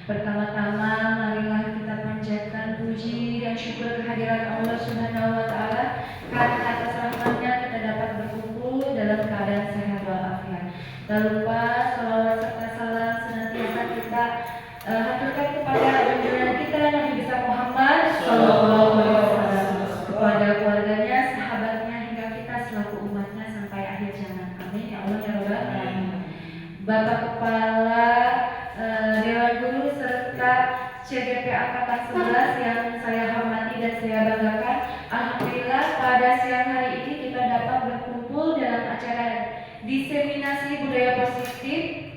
Pertama-tama marilah kita panjatkan puji dan syukur kehadiran Allah Subhanahu wa taala karena atas rahmat-Nya kita dapat berkumpul dalam keadaan sehat walafiat. Tak lupa salawat serta salam senantiasa kita haturkan kepada junjungan kita Nabi besar Muhammad sallallahu alaihi wasallam, kepada keluarganya, sahabatnya hingga kita selaku umatnya sampai akhir zaman. Amin ya Allah ya Rabbal alamin. Bapak Kepala Dewan Guru serta CGP Angkatan 11 yang saya hormati dan saya banggakan, alhamdulillah pada siang hari ini kita dapat berkumpul dalam acara diseminasi budaya positif.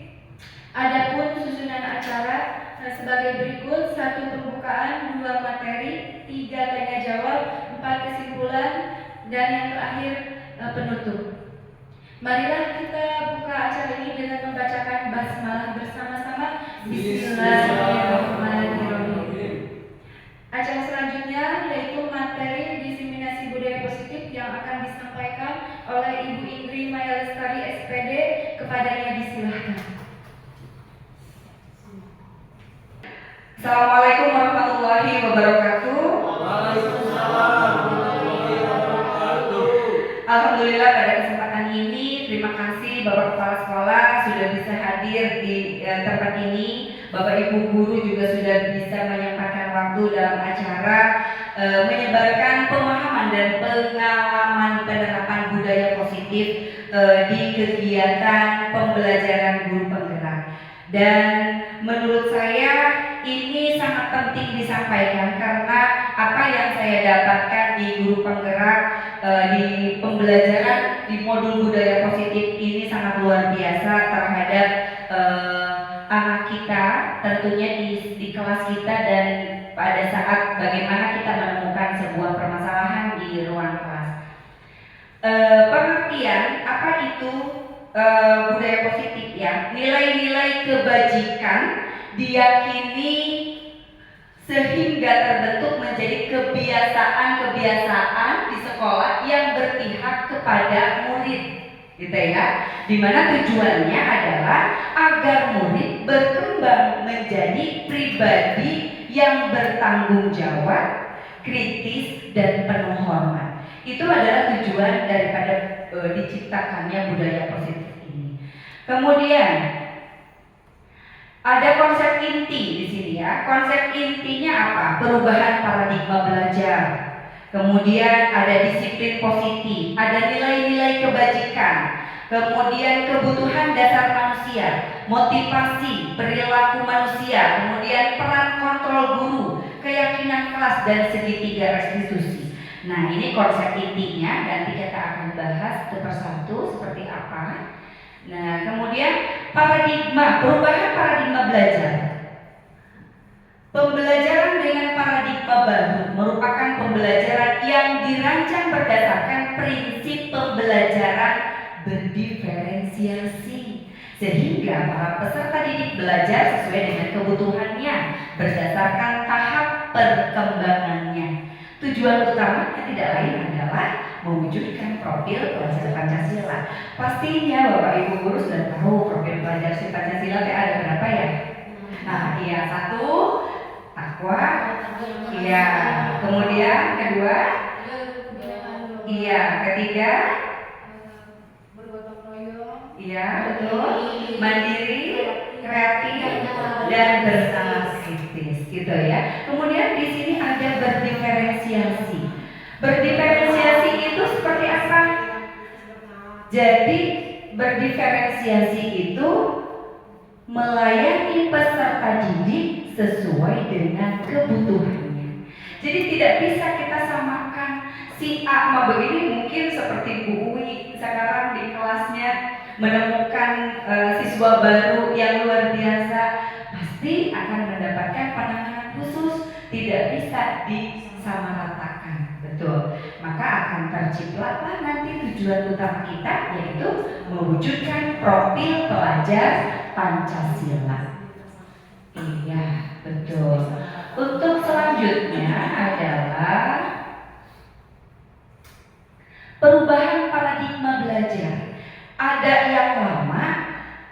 Adapun susunan acara sebagai berikut: 1 pembukaan, 2 materi, 3 tanya jawab, 4 kesimpulan, dan yang terakhir penutup. Marilah kita buka acara ini dengan membacakan basmalah bersama-sama. Bismillahirrahmanirrahim. Acara selanjutnya yaitu materi diseminasi budaya positif yang akan disampaikan oleh Ibu Indri Maya Lestari SPD. Kepadanya disilahkan. Assalamualaikum warahmatullahi wabarakatuh. Alhamdulillah pada kesempatan ini terima kasih Bapak Kepala Sekolah sudah bisa hadir di tempat ini. Bapak Ibu Guru juga sudah bisa menyempatkan waktu dalam acara menyebarkan pemahaman dan pengalaman penerapan budaya positif di kegiatan pembelajaran guru penggerak. Dan menurut saya ini sangat penting disampaikan karena apa yang saya dapatkan di guru penggerak di pembelajaran di modul budaya positif ini sangat luar biasa terhadap anak kita, tentunya di kelas kita, dan pada saat bagaimana kita menemukan sebuah permasalahan di ruang kelas. Pengertian apa itu budaya positif ya? Nilai-nilai kebajikan diyakini sehingga terbentuk menjadi kebiasaan-kebiasaan di sekolah yang berpihak kepada murid, gitu ya. Dimana tujuannya adalah agar murid berkembang menjadi pribadi yang bertanggung jawab, kritis, dan penuh hormat. Itu adalah tujuan daripada diciptakannya budaya positif ini. Kemudian ada konsep inti di sini ya. Konsep intinya apa? Perubahan paradigma belajar. Kemudian ada disiplin positif, ada nilai-nilai kebajikan, kemudian kebutuhan dasar manusia, motivasi, perilaku manusia, kemudian peran kontrol guru, keyakinan kelas, dan segitiga restitusi. Nah, ini konsep intinya, nanti kita akan bahas satu persatu seperti apa. Nah, kemudian paradigma, perubahan paradigma belajar. Pembelajaran dengan paradigma baru merupakan pembelajaran yang dirancang berdasarkan prinsip pembelajaran berdiferensiasi, sehingga para peserta didik belajar sesuai dengan kebutuhannya berdasarkan tahap perkembangannya. Tujuan utamanya tidak lain adalah mewujudkan profil pelajar Pancasila. Pastinya Bapak Ibu Guru sudah tahu profil pelajar Pancasila ada berapa ya? Nah, iya, 1 takwa, iya, kemudian kedua, iya, ketiga, Bergotong royong, iya, betul, mandiri, kreatif, dan bersama kritis, gitu ya. Kemudian di sini ada berdiferensiasi. Berdiferensiasi itu seperti apa? Jadi berdiferensiasi itu melayani peserta didik sesuai dengan kebutuhannya. Jadi tidak bisa kita samakan si A mau begini, mungkin seperti Bu Uwi sekarang di kelasnya menemukan siswa baru yang luar biasa, pasti akan mendapatkan penanganan khusus, tidak bisa disamaratakan, betul. Maka akan terciptalah nanti tujuan utama kita, yaitu mewujudkan profil pelajar Pancasila. Iya, betul. Untuk selanjutnya adalah perubahan paradigma belajar. Ada yang lama,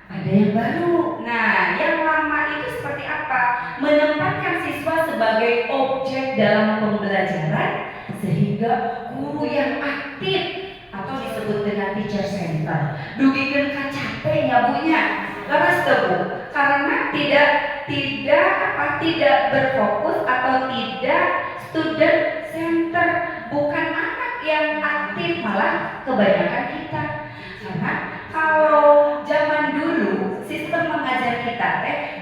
ada yang baru. Nah, yang lama itu seperti apa? dalam pembelajaran sehingga guru yang aktif atau disebut dengan teacher center. Dugikan kan capeknya bunya, leres tebu karena tidak berfokus atau tidak student center, bukan anak yang aktif, malah kebanyakan kita. Karena kalau zaman dulu sistem mengajar kita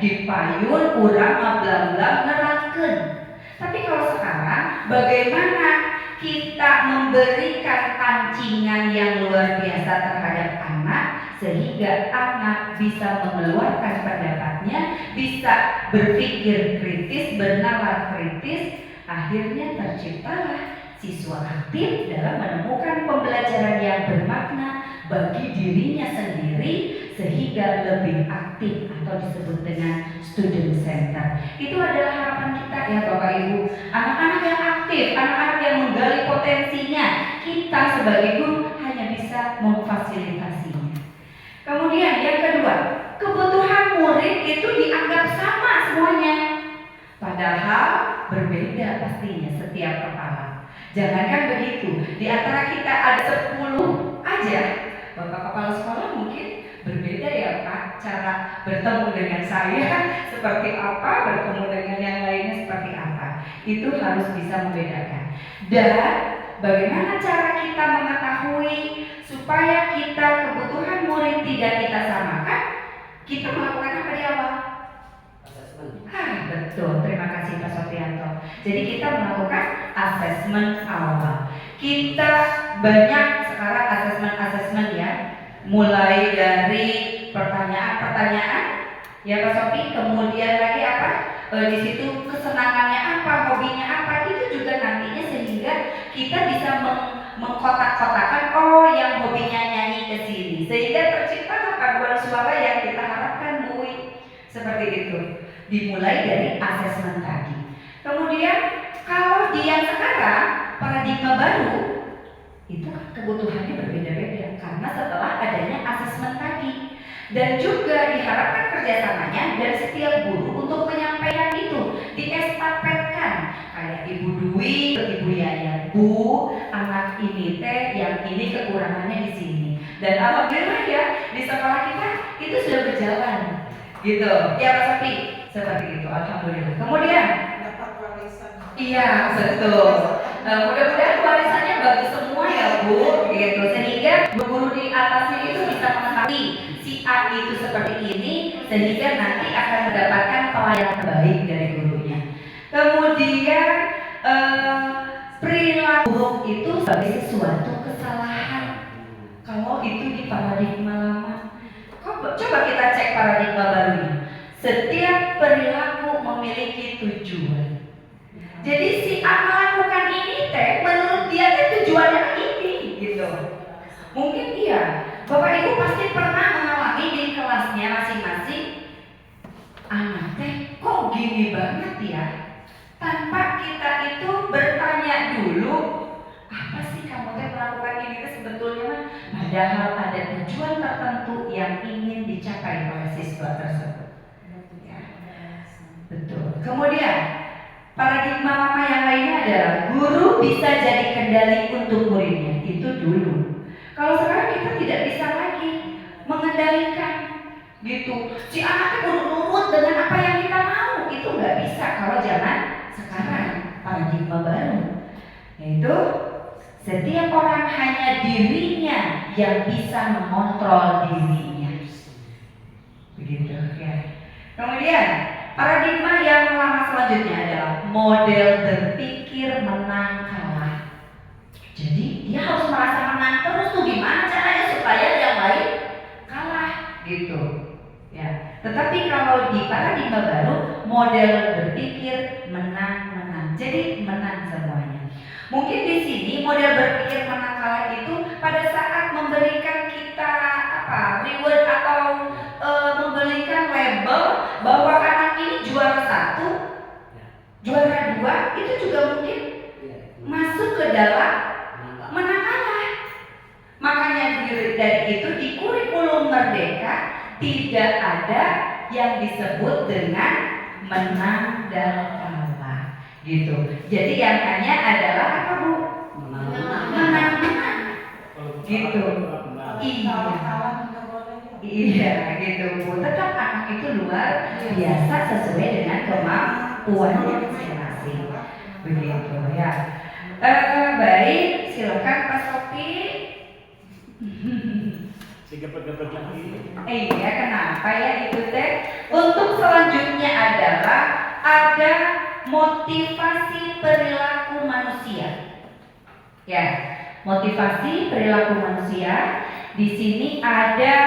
dipayun urang ngablang-blang nerangkeun. Tapi kalau sekarang bagaimana kita memberikan pancingan yang luar biasa terhadap anak sehingga anak bisa mengeluarkan pendapatnya, bisa berpikir kritis, bernalar kritis, akhirnya terciptalah siswa aktif dalam menemukan pembelajaran yang bermakna bagi dirinya sendiri sehingga lebih aktif atau disebut dengan student center. Itu adalah harapan kita ya Bapak Ibu. Anak-anak yang aktif, anak-anak yang menggali potensinya, kita sebagai guru hanya bisa memfasilitasinya. Kemudian yang kedua, kebutuhan murid itu dianggap sama semuanya. Padahal berbeda pastinya setiap kepala. Jangankan begitu, di antara kita ada 10 aja, Bapak kepala sekolah mungkin berbeda ya Pak, cara bertemu dengan saya seperti apa, bertemu dengan yang lainnya seperti apa. Itu harus bisa membedakan. Dan bagaimana cara kita mengetahui supaya kita kebutuhan murid tidak kita samakan? Kita melakukan apa di awal? Betul, terima kasih Pak Sofianto. Jadi kita melakukan asesmen awal. Kita banyak sekarang asesmen ya, mulai dari pertanyaan-pertanyaan, ya Pak Sofi. Kemudian lagi apa? Di situ kesenangannya apa, hobinya apa, itu juga nantinya sehingga kita bisa mengkotak-kotakan. Oh, yang hobinya nyanyi ke sini, sehingga tercipta paduan suara yang kita harapkan, Bu. Seperti itu. Dimulai dari asesmen tadi. Kemudian kalau di yang sekarang paradigma baru itu kan kebutuhannya berbeda-beda karena setelah adanya asesmen tadi, dan juga diharapkan kerjasamanya dan setiap guru untuk menyampaikan itu diestafetkan kayak Ibu Dwi, Ibu Yaya, Bu, anak ini yang ini kekurangannya di sini, dan alhamdulillah ya di sekolah kita itu sudah berjalan gitu ya Pak Sofi. Seperti itu, alhamdulillah. Kemudian dapat warisan. Iya, betul. Mudah-mudahan warisannya bagus semua ya Bu, gitu. Sehingga guru di atasnya itu bisa mengetahui si A itu seperti ini, sehingga nanti akan mendapatkan pelayanan terbaik dari gurunya. Kemudian perilaku itu sebagai sesuatu kesalahan. Kalau itu di paradigma lama, coba kita cek paradigma barunya. Setiap perilaku memiliki tujuan. Jadi si A melakukan ini menurut dia tujuannya ini gitu. Mungkin iya, Bapak Ibu pasti pernah mengalami di kelasnya masing-masing. Anak kok gini banget ya? Tanpa kita itu bertanya dulu, apa sih kamu melakukan ini sebetulnya? Padahal ada tujuan tertentu yang ingin dicapai oleh siswa tersebut. Betul. Kemudian paradigma lama yang lainnya adalah guru bisa jadi kendali untuk muridnya. Itu dulu. Kalau sekarang kita tidak bisa lagi mengendalikan gitu. Si anaknya nurut dengan apa yang kita mau, itu nggak bisa kalau zaman sekarang paradigma baru. Yaitu setiap orang hanya dirinya yang bisa mengontrol dirinya. Begitu ya. Kemudian paradigma yang lama selanjutnya adalah model berpikir menang kalah. Jadi dia harus merasa menang terus tuh, gimana caranya supaya yang lain kalah gitu. Ya. Tetapi kalau di paradigma baru model berpikir menang-menang. Jadi menang semuanya. Mungkin di sini model berpikir menang kalah itu pada saat memberikan kita reward atau memberikan label bahwa anak ini juara 1, juara 2, itu juga mungkin masuk ke dalam menang kalah. Makanya dari itu di kurikulum Merdeka tidak ada yang disebut dengan menang dan kalah. gitu. Jadi yang hanya adalah apa Bu? Menang-menang gitu. Iya gitu Bu. Tetap anak itu luar biasa sesuai dengan kemampuannya masing-masing. Begitu ya. Baik, silakan Pak Sofi. Gepet-gepet lagi. Iya, kenapa ya itu teh? Untuk selanjutnya adalah ada motivasi perilaku manusia. Ya, motivasi perilaku manusia. Di sini ada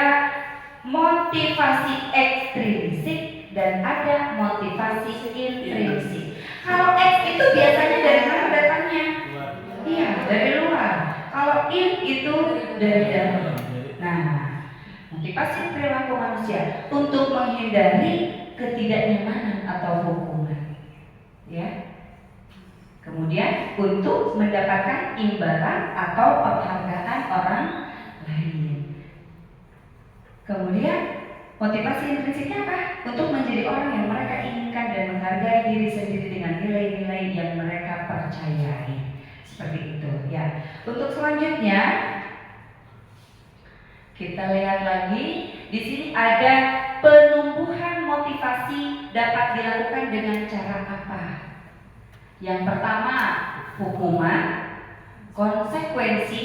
motivasi ekstrinsik dan ada motivasi intrinsik. Kalau X itu biasanya dari mana datangnya? Iya, dari luar. Kalau in itu dari dalam. Nah, motivasi perilaku manusia untuk menghindari ketidaknyamanan atau hukuman, ya. Kemudian untuk mendapatkan imbalan atau penghargaan orang lain. Kemudian motivasi intrinsiknya apa? Untuk menjadi orang yang mereka inginkan dan menghargai diri sendiri dengan nilai-nilai yang mereka percayai. Seperti itu, ya. Untuk selanjutnya kita lihat lagi, di sini ada penumbuhan motivasi dapat dilakukan dengan cara apa? Yang pertama, hukuman, konsekuensi,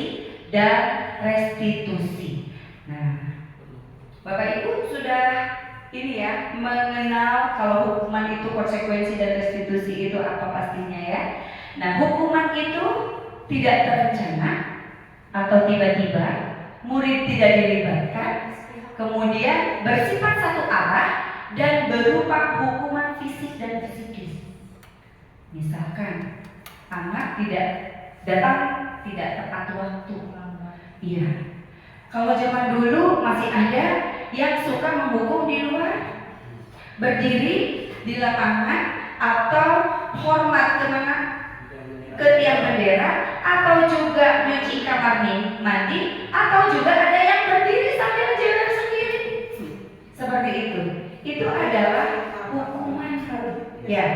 dan restitusi. Nah, Bapak Ibu sudah ini ya, mengenal kalau hukuman itu, konsekuensi, dan restitusi itu apa pastinya ya. Nah, hukuman itu tidak terencana atau tiba-tiba, murid tidak dilibatkan, kemudian bersifat satu arah dan berupa hukuman fisik dan psikis. Misalkan anak tidak datang tidak tepat waktu. Iya. Kalau zaman dulu masih ada yang suka menghukum di luar, berdiri di lapangan atau hormat kemana? Ke tiang bendera, atau juga nyuci kamar mandi, atau juga ada yang berdiri sambil jalan sendiri. Seperti itu. Itu adalah hukuman ya.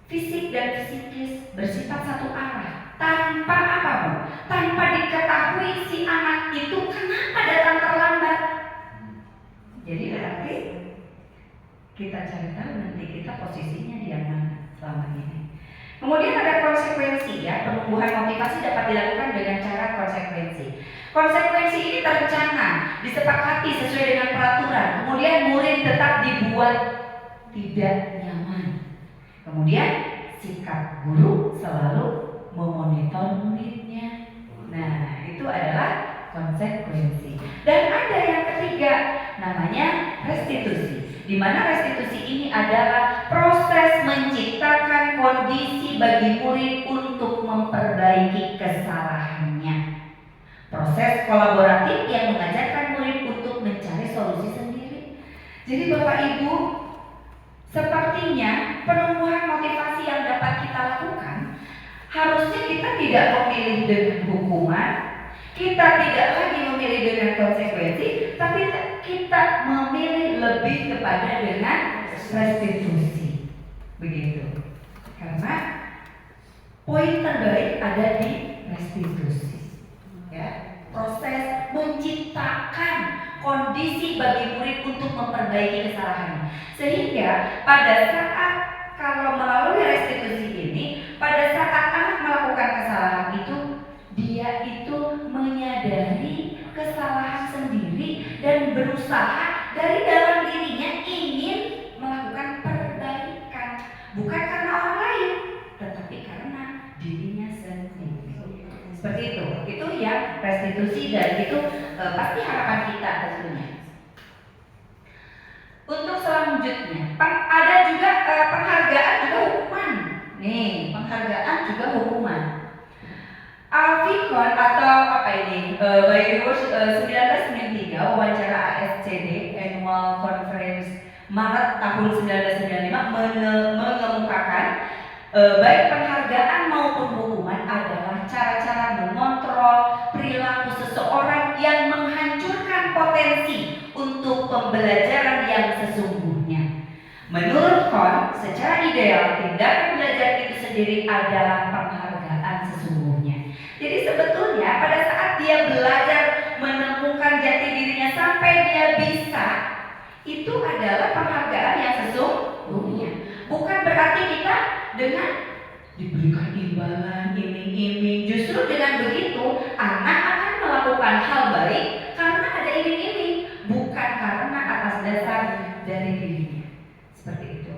Fisik dan psikis bersifat satu arah, tanpa apa Bu? Tanpa diketahui si anak itu kenapa datang terlambat. Jadi berarti kita cari tahu nanti kita posisinya di mana selama ini. Kemudian ada konsekuensi ya, penumbuhan motivasi dapat dilakukan dengan cara konsekuensi. Konsekuensi ini terencana, disepakati sesuai dengan peraturan. Kemudian murid tetap dibuat tidak nyaman. Kemudian sikap guru selalu memonitor muridnya. Nah, itu adalah konsekuensi. Dan ada yang ketiga, namanya restitusi. Di mana restitusi ini adalah proses menciptakan kondisi bagi murid untuk memperbaiki kesalahannya. Proses kolaboratif yang mengajarkan murid untuk mencari solusi sendiri. Jadi Bapak Ibu, sepertinya penumbuhan motivasi yang dapat kita lakukan, harusnya kita tidak memilih dengan hukuman, kita tidak lagi memilih dengan konsekuensi, tapi kita memilih lebih kepada dengan restitusi. Begitu. Karena poin terbaik ada di restitusi. Ya, proses menciptakan kondisi bagi murid untuk memperbaiki kesalahannya. Sehingga pada saat kalau melalui restitusi ini, pada saat anak melakukan kesalahan itu, dia itu menyadari kesalahan sendiri dan berusaha dari dalam dirinya ingin melakukan perbaikan, bukan karena orang lain, tetapi karena dirinya sendiri. Seperti itu. Itu yang restitusi dan itu pasti harapan kita tentunya. Untuk selanjutnya, ada juga penghargaan juga hukuman. Nih, penghargaan juga hukuman. Alficon atau apa ini? Bayrus 1993 wawancara ASCD Annual Conference Maret tahun 1995 mengemukakan baik penghargaan maupun hukuman adalah cara-cara mengontrol perilaku seseorang yang menghancurkan potensi untuk pembelajaran yang sesungguhnya. Menurut kon, secara ideal tindakan belajar itu sendiri adalah penghargaan sesungguhnya. Jadi sebetulnya pada saat dia belajar menemukan jati dirinya sampai dia bisa, itu adalah penghargaan yang sesungguhnya. Bukan berarti kita dengan diberikan imbalan, iming-iming. Justru dengan begitu anak akan melakukan hal baik karena ada iming-iming, bukan karena atas dasar dari dirinya. Seperti itu.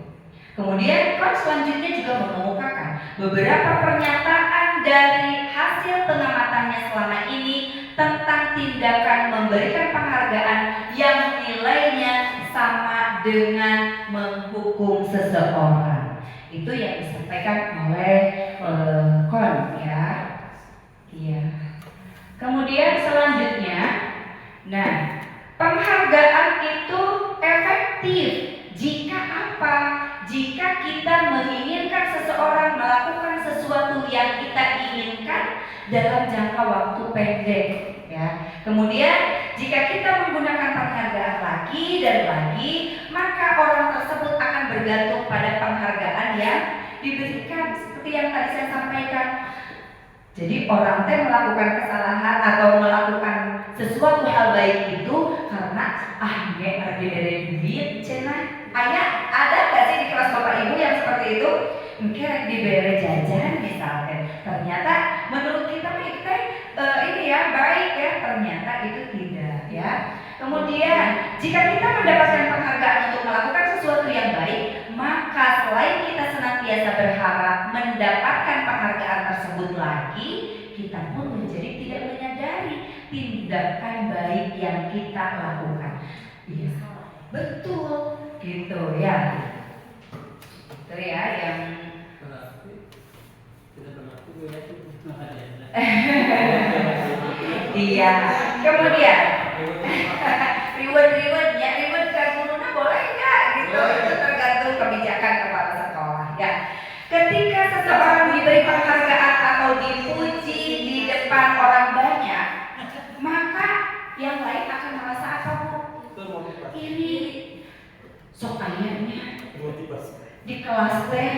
Kemudian kon selanjutnya juga mengemukakan beberapa pernyataan dari hasil pengamatannya selama ini tentang tindakan memberikan penghargaan yang nilainya sama dengan menghukum seseorang. Itu yang disampaikan oleh kon ya. Iya. Kemudian selanjutnya, nah, penghargaan itu efektif jika apa? Jika kita menginginkan seseorang melakukan sesuatu yang kita inginkan dalam jangka waktu pendek, ya. Kemudian jika kita menggunakan penghargaan lagi dan lagi, maka orang tersebut akan bergantung pada penghargaan yang diberikan. Seperti yang tadi saya sampaikan. Jadi orang teh melakukan kesalahan atau melakukan sesuatu hal baik itu karena nggak ada duit, cenah. Ayah, ada nggak sih di kelas bapak ibu yang seperti itu? Mungkin diberi jajan misalkan. Ternyata menurut kita ini ya baik ya, ternyata itu tidak ya. Kemudian jika kita mendapatkan penghargaan untuk melakukan sesuatu yang baik, maka selain kita senantiasa berharap mendapatkan penghargaan tersebut lagi, kita pun menjadi tidak menyadari tindakan baik yang kita lakukan. Iya, betul, gitu ya. Itu ya yang iya. Kemudian reward-rewardnya, reward ke gurunya boleh nggak gitu? Itu tergantung kebijakan kepala sekolah ya. Ketika seseorang diberi penghargaan atau dipuji di depan orang banyak, maka yang lain akan merasa apa bu? Ini sok ayahnya di kelas teh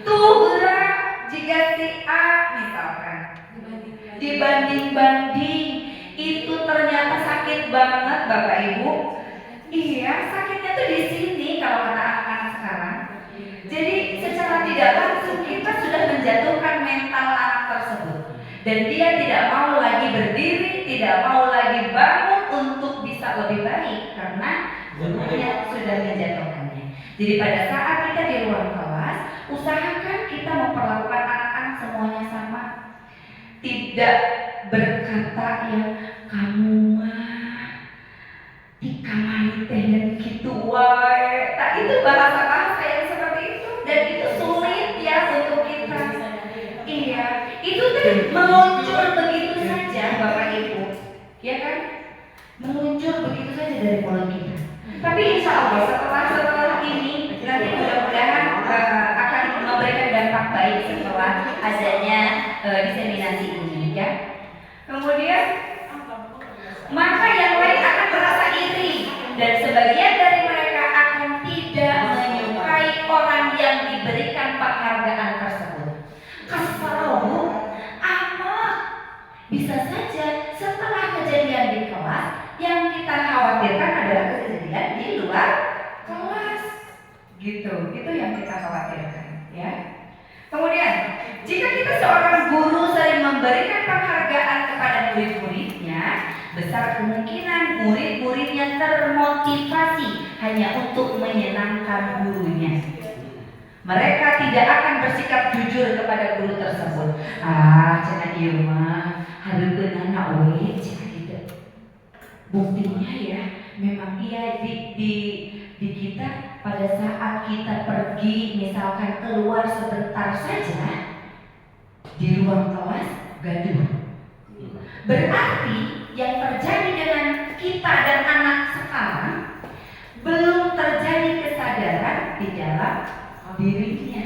tuh gerak jika si A misalkan dibanding-banding itu ternyata sakit banget bapak ibu. Iya, sakitnya tuh di sini kalau kata anak-anak sekarang. Jadi secara tidak langsung kita sudah menjatuhkan mental anak tersebut dan dia tidak mau lagi berdiri, tidak mau lagi bangun untuk bisa lebih baik karena gurunya sudah menjatuhkannya. Jadi pada saat kita di ruang kelas, usahakan kita memperlakukan anak-anak semuanya sama. Tidak berkata yang kamu mah di kamar teh gitu wae. Tak, itu bahasa-bahasa yang seperti itu dan itu sulit ya untuk kita. Iya, itu tuh meluncur begitu saja Bapak Ibu. Ya kan? Meluncur begitu saja dari mulut kita. Tapi insya Allah setelah ini nanti mudah-mudahan akan memberikan dampak baik setelah adanya diseminasi ini ya. Kemudian maka yang lain akan merasa iri dan sebagian dari mereka akan tidak menyukai orang yang diberikan penghargaan tersebut. Kesal amat. Bisa saja setelah kejadian di kelas yang kita khawatirkan adalah kejadian di luar kelas. Gitu, itu yang kita khawatirkan ya. Kemudian, jika kita seorang guru sering memberikan penghargaan kepada murid-muridnya, besar kemungkinan murid-muridnya termotivasi hanya untuk menyenangkan gurunya. Mereka tidak akan bersikap jujur kepada guru tersebut. Cenah ieu mah hareupeun anak we cenah kitu. Buktinya ya, memang iya di kita pada saat kita pergi misalkan keluar sebentar saja di ruang kelas gaduh. Berarti yang terjadi dengan kita dan anak sekarang belum terjadi kesadaran di dalam dirinya.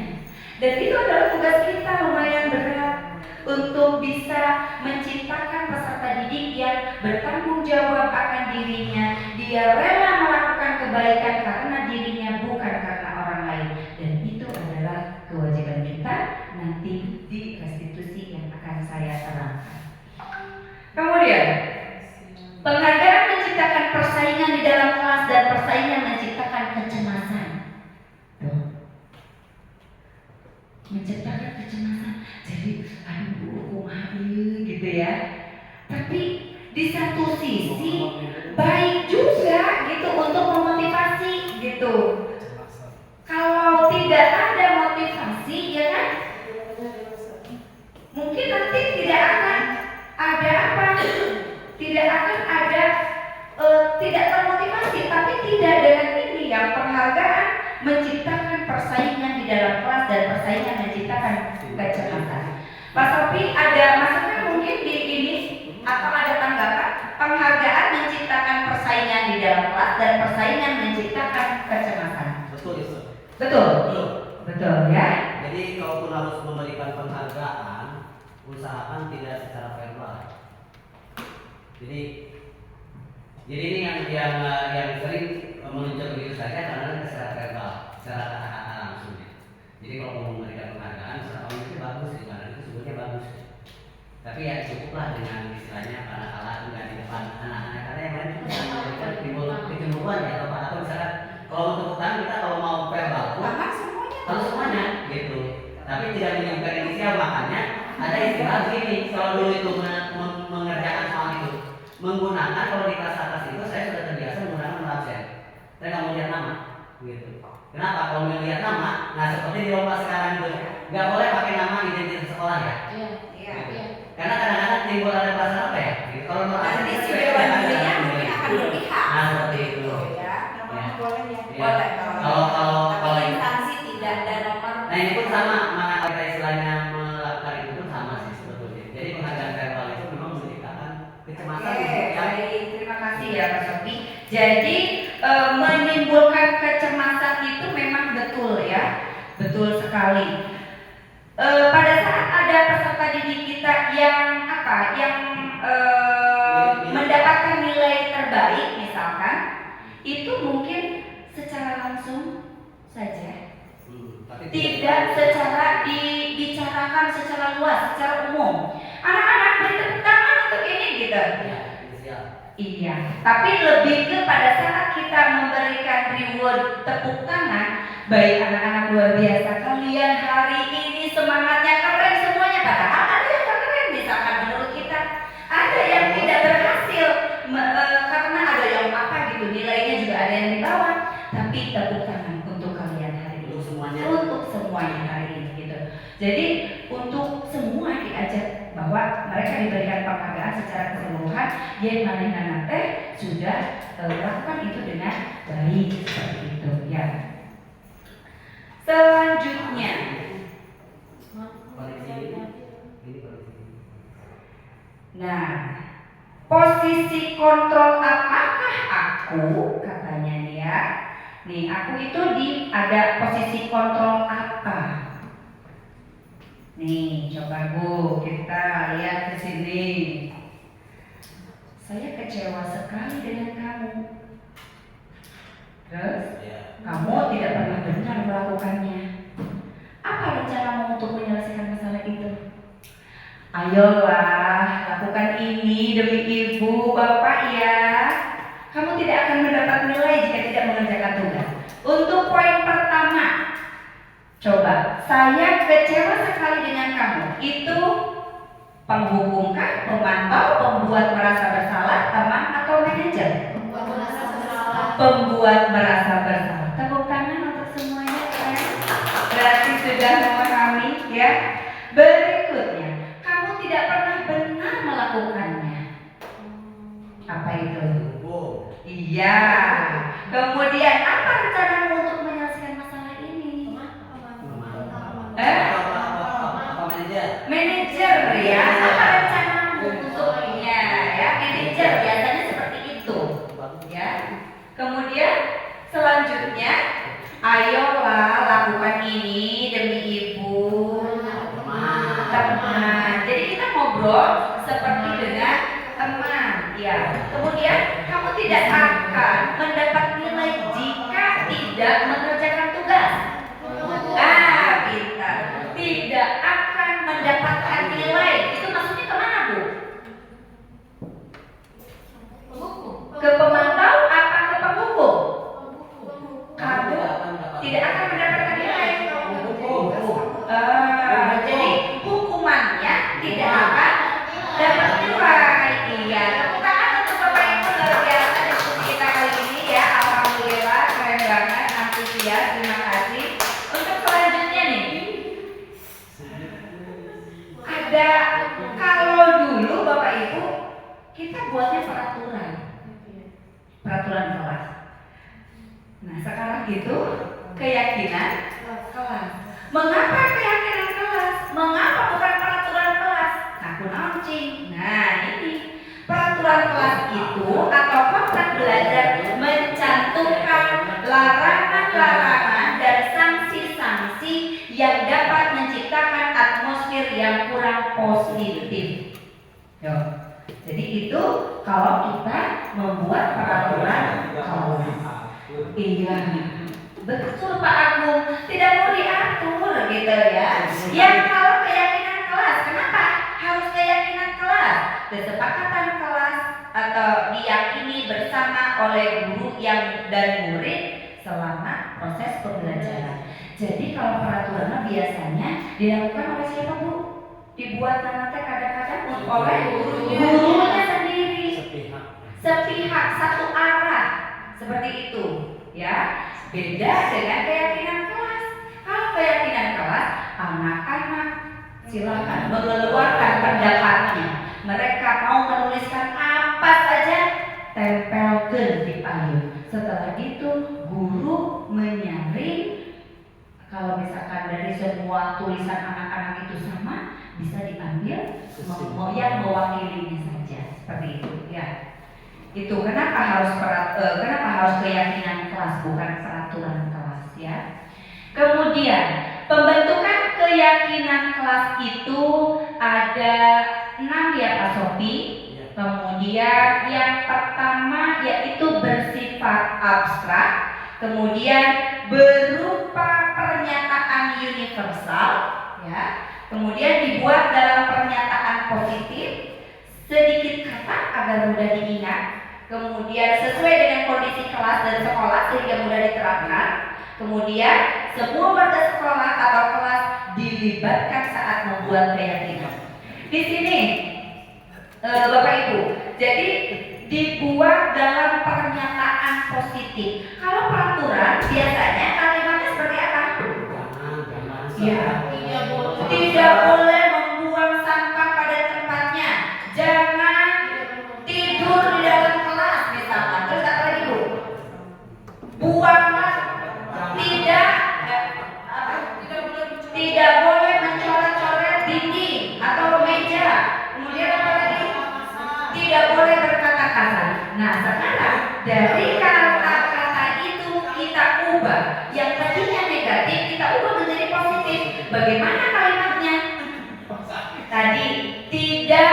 Dan itu adalah tugas kita lumayan berat untuk bisa menciptakan peserta didik yang bertanggung jawab akan dirinya. Dia rela melakukan kebaikan karena dirinya, bukan karena orang lain. menciptakan kecemasan. Jadi aduh kumaha ieu gitu ya. Tapi di satu sisi baik juga gitu untuk memotivasi gitu. Kalau tidak ada motivasi ya kan, mungkin nanti tidak akan ada apa? Tidak akan ada tidak termotivasi. Tapi tidak dengan ini yang penghargaan menciptakan persaingan di dalam kelas dan persaingan menciptakan kecemasan. Pak Sofi ada masukan mungkin di ini atau ada tanggapan? Penghargaan menciptakan persaingan di dalam kelas dan persaingan menciptakan kecemasan. Betul itu. Betul, betul ya. Jadi kalaupun harus memberikan penghargaan, usahakan tidak secara verbal. Jadi ini yang sering muncul begitu saja karena secara verbal, secara kata-kata langsung. Jadi kalau mau memberikan penghargaan, misalnya itu bagus, gimana itu sebutnya bagus. Tapi ya cukuplah dengan istilahnya karena kalah enggak di depan anak-anak, karena yang lain itu memberikan timbul kecemburuan ya atau misalkan kalau untuk tangan kita kalau mau verbal pun harus semuanya gitu. Tapi tidak menyebutkan inisial, makanya ada istilah begini. Kalau dulu itu mengerjakan soal itu menggunakan, kalau di kelas atas itu saya sudah terbiasa menggunakan nama absen. Saya nggak mau lihat nama gitu. Kenapa? Kalau mau lihat nama, nah seperti di lomba sekarang itu nggak boleh pakai nama identitas sekolah ya. Iya. Karena kadang-kadang timbul ada perasaan apa ya? Gitu. Kalau mau Nanti si dewan jurinya mungkin akan berpihak. nah seperti itu. Ya, Ya. boleh ya. Iya. Boleh Kalau instansi tidak ada nomor. nah ini pun sama, mana kita istilahnya melakukan itu pun sama sih sebetulnya. Jadi penghargaan verbal itu memang menciptakan kecemasan yang Terima kasih ya Pak Sofi. Jadi menimbulkan kecemasan itu memang betul ya, betul sekali. Pada saat ada peserta didik kita yang mendapatkan nilai terbaik misalkan, itu mungkin secara langsung saja, tidak secara dibicarakan secara luas, secara umum. Anak-anak beri tepuk tangan untuk ini gitu. Iya, tapi lebih ke pada saat kita memberikan reward tepuk tangan, baik anak-anak luar biasa, kalian hari ini semangatnya keren semuanya, padahal ada yang keren misalkan menurut kita, ada yang tidak berhasil karena ada yang apa gitu, nilainya juga ada yang di bawah, tapi tepuk tangan untuk kalian hari ini, untuk semuanya hari ini gitu. Jadi untuk semua diajak bahwa mereka diberikan penghargaan secara keseluruhan, yang mana teh sudah melakukan itu dengan baik seperti itu ya. Selanjutnya, nah, posisi kontrol apakah aku katanya nih ya. Nih aku itu ada posisi kontrol apa? Nih, coba Bu, kita lihat ke sini. Saya kecewa sekali dengan kamu. Terus, kamu tidak pernah benar melakukannya. Apa rencanamu untuk menyelesaikan masalah itu? Ayolah, lakukan ini demi ibu, bapak ya. Kamu tidak akan mendapat nilai jika tidak mengerjakan tugas. Untuk poin pertama, coba, saya kecewa sekali dengan kamu. Itu penghubungkah, pemantau, pembuat merasa bersalah, teman atau manajer? Pembuat merasa bersalah. Tepuk tangan untuk semuanya kan? Berarti sudah memahami ya. Berikutnya, kamu tidak pernah benar melakukannya. Apa itu? Iya. Kemudian apa rencanamu untuk menyelesaikan masalah ini? Manajer ya, apa rencanamu untuknya ya? Manajer biasanya seperti itu ya. Kemudian selanjutnya, ayolah lakukan ini demi ibu, teman. Jadi kita ngobrol seperti dengan teman ya. Kemudian kamu tidak akan mendapat nilai jika tidak mengerjakan tugas. Pintar. Tidak akan mendapatkan nilai. Itu maksudnya keyakinan kelas. Mengapa keyakinan kelas? Mengapa bukan peraturan kelas? Aku nauncing. Nah ini peraturan kelas itu atau kontrak belajar mencantumkan larangan-larangan dan sanksi-sanksi yang dapat menciptakan atmosfer yang kurang positif. Yo. Jadi itu kalau kita membuat peraturan kelas. Iya, betul Pak Agung. Tidak mau diatur gitu ya. Yang kalau keyakinan kelas, kenapa harus keyakinan kelas? Kesepakatan kelas atau diyakini bersama oleh guru yang dan murid selama proses pembelajaran. Jadi kalau peraturan biasanya dilakukan oleh siapa Bu? Dibuat nanti kadang-kadang oleh gurunya sendiri. Sepihak, satu arah, seperti itu, ya. Beda dengan keyakinan kelas. Kalau keyakinan kelas, anak-anak silakan mengeluarkan pendapatnya. Mereka mau menuliskan apa saja, tempelkan di payung. Setelah itu, guru menyaring. Kalau misalkan dari semua tulisan anak-anak itu sama, bisa diambil yang mewakilinya saja, seperti itu, ya. Itu kenapa harus keyakinan kelas bukan peraturan kelas, ya. Kemudian pembentukan keyakinan kelas itu ada 6 ya Pak Sofi. Kemudian yang pertama yaitu bersifat abstrak, kemudian berupa pernyataan universal, ya. Kemudian dibuat dalam pernyataan positif, sedikit kata agar mudah diingat. Kemudian sesuai dengan kondisi kelas dan sekolah sehingga mudah diterapkan. Kemudian semua warga sekolah atau kelas dilibatkan saat membuat keyakinan. Di sini Bapak Ibu, jadi dibuat dalam pernyataan positif. Kalau peraturan biasanya kalimatnya seperti apa? Ya, tidak boleh membuang sampah pada tempatnya. Jangan tidur di dalam kelas misalkan. Terus apa lagi Bu? Buanglah tidak boleh mencoret-coret dinding atau meja. Kemudian apa lagi? Tidak boleh berkata kasar. Nah sekarang dari kata-kata itu kita ubah. Yang tadinya negatif kita ubah menjadi positif. Bagaimana kalimatnya? Tadi tidak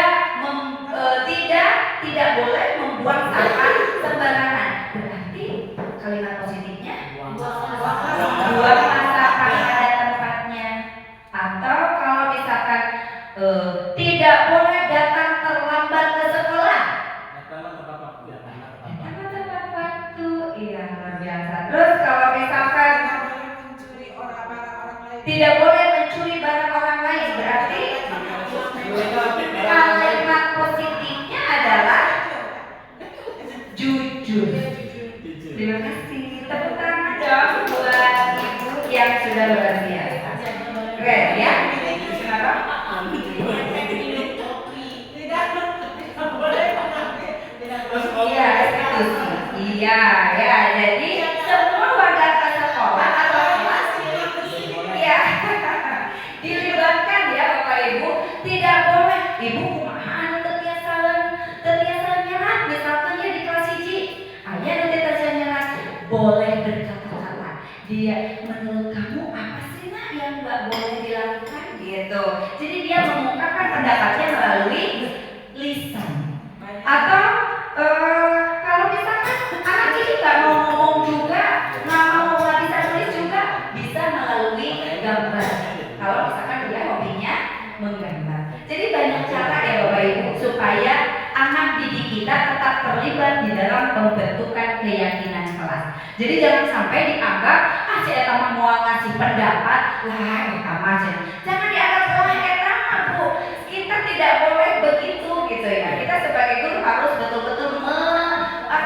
boleh membuang sampah sembarangan. Berarti kalimat positifnya buang sampah pada tempatnya. Atau kalau misalkan tidak boleh datang terlambat ke sekolah. Tepat waktu, iya luar biasa. Terus kalau misalkan tidak boleh mencuri barang orang lain, berarti kalimat positifnya adalah jujur. Terima kasih. Tepuk tangan dong buat ibu yang sudah luar biasa. Keren ya? Kenapa? Iya, institusi. Iya, ya. Jadi semua warga sekolah atau kelas, ya, dilibatkan ya Bapak Ibu. Tidak boleh ibu kumaha terbiasa nyerat misalkan ya di kelas 1. Ayah nanti terbiasa nyerat. Boleh berkata-kata. Dia menurut kamu apa sih nak yang nggak boleh dilakukan gitu. Jadi dia mengungkapkan pendapatnya melalui lisan. Atau kalau misalkan anak ini nggak mau ngomong juga, nggak bisa nulis juga, bisa melalui gambar. Kalau misalkan dia hobinya menggambar. Jadi banyak cara ya Bapak Ibu supaya anak didik kita tetap terlibat di dalam pembentukan keyakinan kelas. Jadi jangan sampai dianggap si eta mah mau ngasih pendapat lah eta mah. Jangan dianggap wah eta mah Bu. Kita tidak boleh begitu gitu ya. Kita sebagai guru harus betul-betul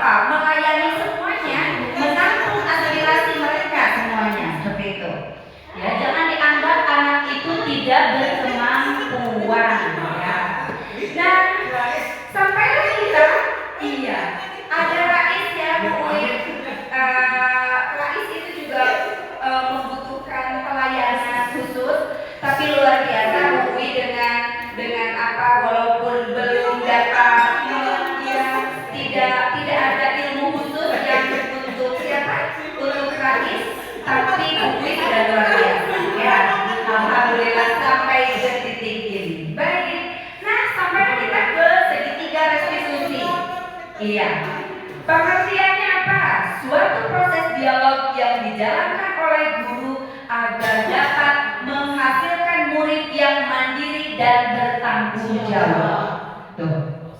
melayani semuanya, menampung aspirasi mereka semuanya seperti itu. Ya, jangan dianggap anak itu tidak berkemampuan ya. Dan sampailah kita, iya, ada Rais ya Bu. Rais itu juga membutuhkan Iya. Pengertiannya apa? Suatu proses dialog yang dijalankan oleh guru agar dapat menghasilkan murid yang mandiri dan bertanggung jawab. Tuh.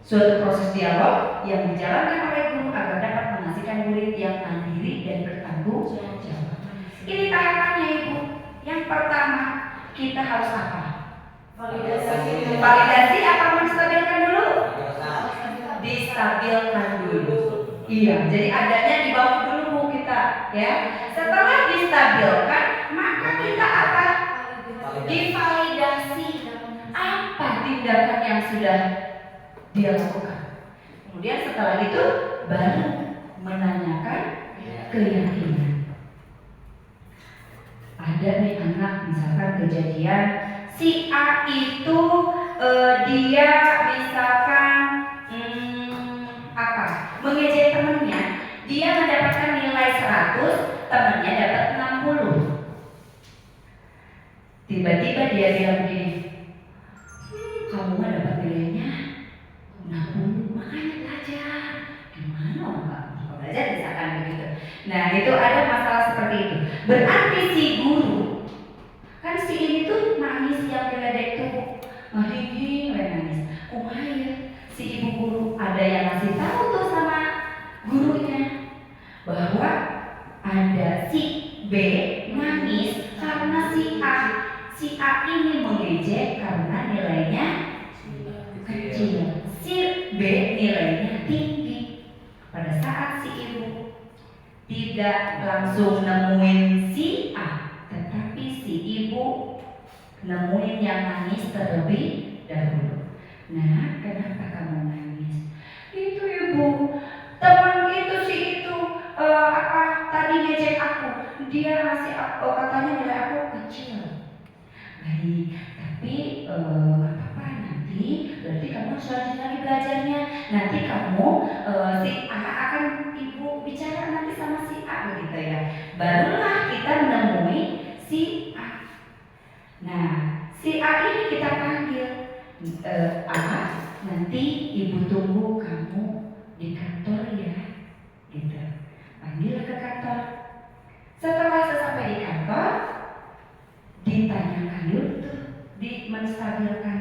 Suatu proses dialog yang dijalankan oleh guru agar dapat menghasilkan murid yang mandiri dan bertanggung jawab. Ini tahapannya Ibu. Yang pertama, kita harus apa? Validasi apa menstabilkan dulu? Distabilkan dulu. Iya, jadi adanya di bawah dulu Bu kita, ya. Setelah distabilkan, maka kita apa? Divalidasi. Apa tindakan yang sudah dia lakukan? Kemudian setelah itu baru menanyakan keyakinan. Ada nih anak misalkan kejadian si A itu dia misalkan mengejek temennya, dia mendapatkan nilai 100, temennya dapat 60. Tiba-tiba dia bilang begini, kamu mah dapat nilainya 60, makanya belajar. Gimana orang nggak belajar misalkan begitu. Nah itu ada masalah seperti itu. Berarti si guru kan si ini tuh nangis yang geledek tuh, ngehing-hing nangis. Kumaha si ibu guru ada yang ngasih tahu tuh sama gurunya bahwa ada si B nangis karena si A ini mengejek karena nilainya kecil, si B nilainya tinggi. Pada saat si ibu tidak langsung nemuin si A, tetapi si ibu nemuin yang nangis terlebih dahulu. Nah, kenapa kamu nangis? Itu Ibu, teman itu si itu tadi ngejek aku. Dia ngasih aku, katanya nilai aku kecil. Baik, tapi nggak apa-apa, nanti berarti kamu harus lanjut lagi belajarnya. Nanti kamu si A akan Ibu bicara nanti sama si A begitu ya. Barulah kita menemui si A. Nah, si A ini kita panggil. Nanti Ibu tunggu kamu di kantor ya, gitu. Panggil ke kantor. Setelah sampai di kantor, ditanyakan dulu tuh, menstabilkan.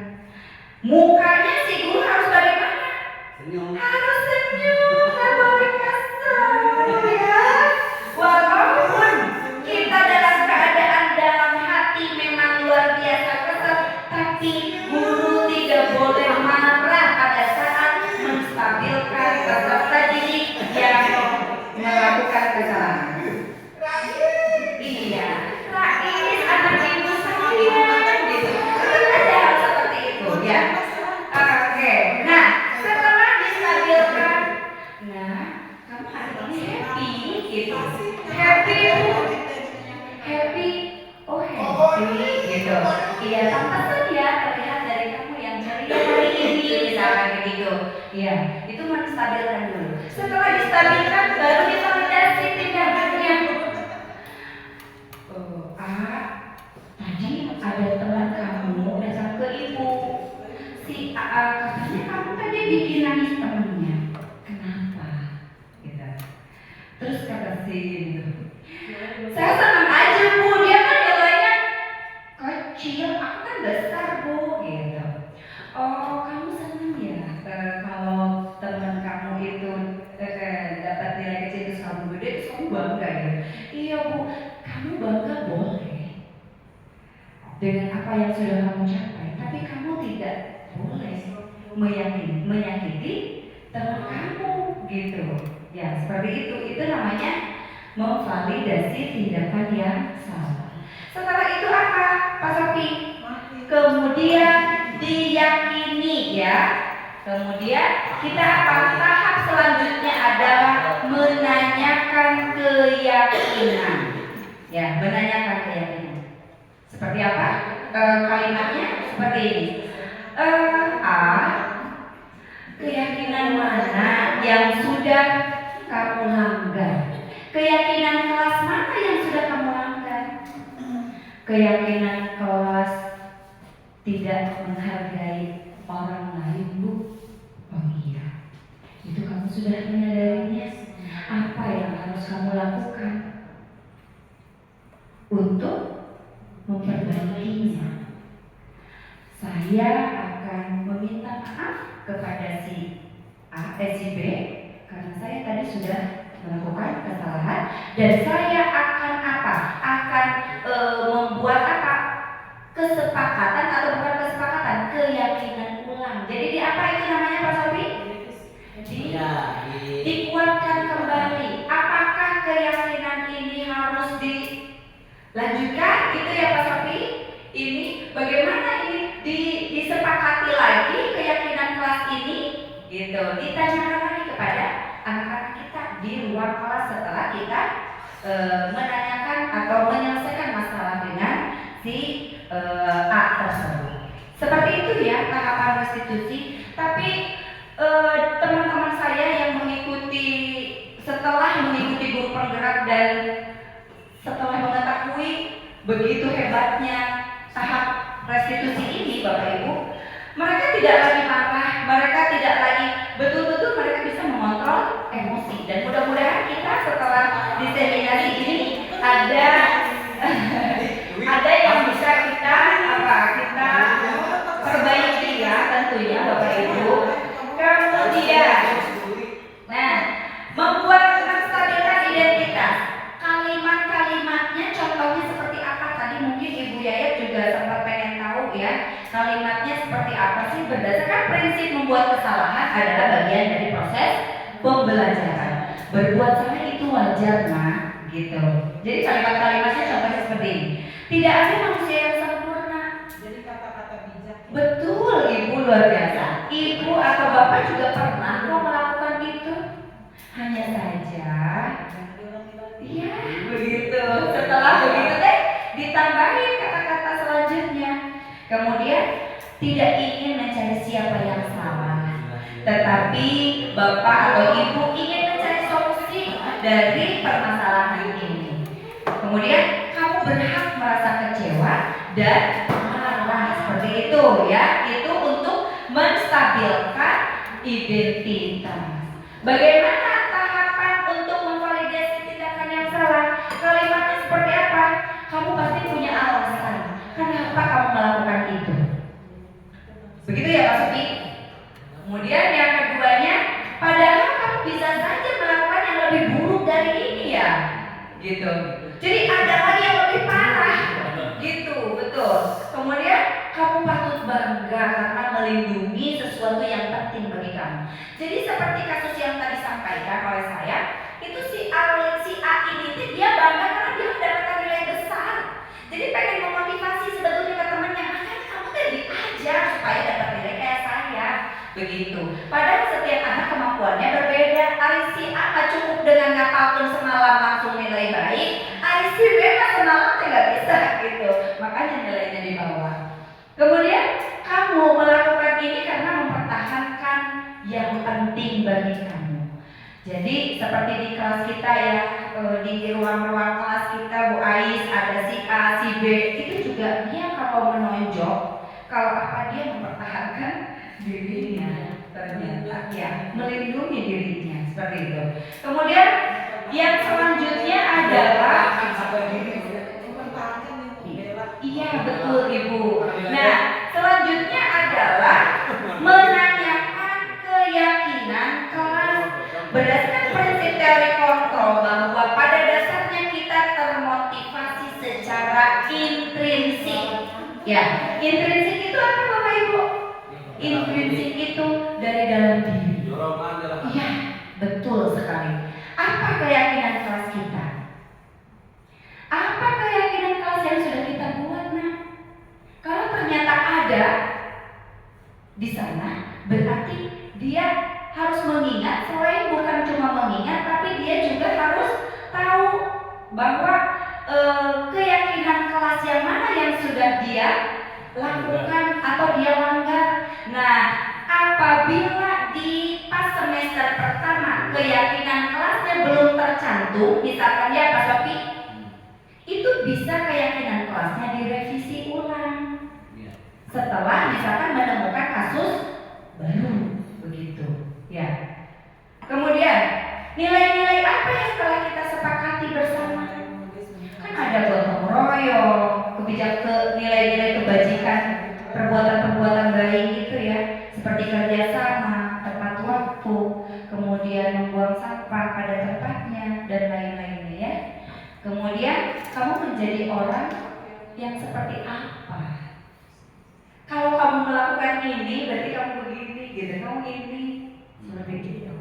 Mukanya si guru harus bagaimana? Senyum. Harus senyum, nggak boleh kasar ya. Walaupun kita dalam keadaan dalam hati memang luar biasa kesal, tapi guru tidak boleh marah pada saat menstabilkan peserta didik yang melakukan kesalahan. Iya, Rais, anak ibu saya, gitu. Ada hal seperti itu, ya. Oke, nah setelah distabilkan, nah kamu hari ini happy, gitu. Happy, gitu. Iya, pantasan ya terlihat dari kamu yang ceria hari ini, misalkan begitu. Iya, itu menstabilkan dulu. Setelah distabilkan, baru divalidasi tindakannya. Tadi ada teman kamu datang ke ibu. Si katanya kamu tadi bikin nangis temennya. Kenapa? Gitu. Terus kata si itu, saya senang aja Bu, dia kan nilainya kecil, aku kan besar Bu, gitu. Oh, kamu senang ya kalau teman kamu itu dapat nilai kecil itu kamu gede, terus kamu bangga ya? Iya Bu, kamu bangga boleh dengan apa yang sudah kamu capai, tapi kamu tidak boleh menyakiti teman kamu, gitu. Ya, seperti itu. Itu namanya memvalidasi tindakan yang salah. Setelah itu apa, Pak Sofi? Kemudian diyakini ya. Kemudian kita apa? Tahap selanjutnya adalah menanyakan keyakinan. Ya, menanyakan keyakinan. Seperti apa? Kalimatnya seperti ini. Keyakinan mana yang sudah kamu langgar? Keyakinan kelas mana yang sudah kamu langgar? Keyakinan kelas tidak menghargai orang lain Bu. Oh iya. sudah menyadarinya, apa yang harus kamu lakukan untuk memperbaikinya? Saya akan meminta maaf kepada si A, si B, karena saya tadi sudah melakukan kesalahan, dan saya akan apa? Akan membuat apa? Kesepakatan atau bukan kesepakatan, keyakinan ulang. Jadi di apa itu namanya Pak Sofi? Dikuatkan kembali. Apakah keyakinan ini harus dilanjutkan? Gitu ya Pak Sofi? Ini bagaimana ini disepakati lagi keyakinan kelas ini? Gitu. Ditanyakan lagi kepada anak-anak kita di ruang kelas setelah kita menanyakan atau menyelesaikan masalah dengan si A tersebut. Seperti itu ya tahapan restitusi. Tapi teman-teman saya yang setelah mengikuti guru penggerak dan setelah mengetahui begitu hebatnya tahap restitusi ini, Bapak Ibu, mereka tidak lagi marah, mereka tidak lagi, betul-betul mereka bisa mengontrol emosi. Dan mudah-mudahan kita setelah di seminar ini ada yang bisa kita perbaiki ya, tentunya Bapak Ibu. Kemudian, nah, membuat stabilitas identitas. Kalimat-kalimatnya contohnya seperti apa? Tadi mungkin Ibu Yayat juga sempat pengen tahu ya, kalimatnya seperti apa sih? Berdasarkan prinsip membuat kesalahan adalah bagian dari proses pembelajaran. Berbuat salah itu wajar, Mak, gitu. Jadi kalimat-kalimatnya contohnya seperti ini. Tidak ada manusia yang sempurna. Jadi kata-kata bijak. Betul, Ibu, luar biasa. Ibu atau Bapak juga pernah kok melakukan itu. Hanya saja, iya, begitu. Setelah begitu deh, ditambahin kata-kata selanjutnya. Kemudian tidak ingin mencari siapa yang salah, tetapi Bapak atau Ibu ingin mencari solusi dari permasalahan ini. Kemudian kamu berhak merasa kecewa dan marah seperti itu ya. Itu untuk menstabilkan identitas. Bagaimana tahapan untuk memvalidasi tindakan yang salah? Kalimatnya seperti apa? Kamu pasti punya alasan kenapa kamu melakukan itu. Begitu ya Pak Sofi? Kemudian yang keduanya, padahal kamu bisa saja melakukan yang lebih buruk dari ini ya, gitu. Jadi ada lagi yang lebih parah, gitu, betul. Kemudian kamu patut bangga karena melindungi sesuatu yang penting bagi kamu. Jadi seperti kasus yang tadi disampaikan oleh saya, itu si A ini dia bangga karena dia mendapatkan nilai besar. Jadi pengen memotivasi sebetulnya ke temannya, makanya kamu tuh diajar supaya dapat nilai kayak saya, begitu. Padahal setiap anak kemampuannya berbeda. Si A nggak cukup dengan ngapalin semalam langsung nilai baik, si B mah semalam nggak bisa gitu, makanya nilainya di bawah. Kemudian kamu melakukan ini karena mempertahankan yang penting bagi kamu. Jadi seperti di kelas kita ya, di ruang-ruang kelas kita Bu Ais, ada si A, si B, itu juga dia kalau menonjol, kalau apa dia mempertahankan dirinya, ternyata ya melindungi dirinya seperti itu. Kemudian yang selanjutnya adalah iya betul Ibu. Nah selanjutnya adalah menanyakan keyakinan kelas berdasarkan prinsip teori kontrol bahwa pada dasarnya kita termotivasi secara intrinsik. Ya, intrinsik itu apa Bapak Ibu? Intrinsik itu dari dalam diri. Iya, betul sekali. Apa keyakinan kelas kita? Apa keyakinan kelas yang sudah kita buat, nah? Kalau ternyata ada di sana, berarti dia harus mengingat, selain bukan cuma mengingat, tapi dia juga harus tahu bahwa keyakinan kelas yang mana yang sudah dia lakukan atau dia langgar. Nah, apabila di pas semester pertama keyakinan kelasnya belum tercantum, misalkan ya Pak Sofi, itu bisa keyakinan kelasnya direvisi ulang setelah misalkan menemukan kasus baru, begitu ya. Kemudian nilai-nilai apa yang telah kita sepakati bersama? Kan ada gotong royong, nilai-nilai kebajikan, perbuatan-perbuatan baik gitu ya, seperti kerjasama, tepat waktu, kemudian membuang sampah pada tempatnya dan lain-lainnya ya. Kemudian kamu menjadi orang yang seperti apa? Kalau kamu melakukan ini, berarti kamu begini, gitu. Kamu ini seperti itu.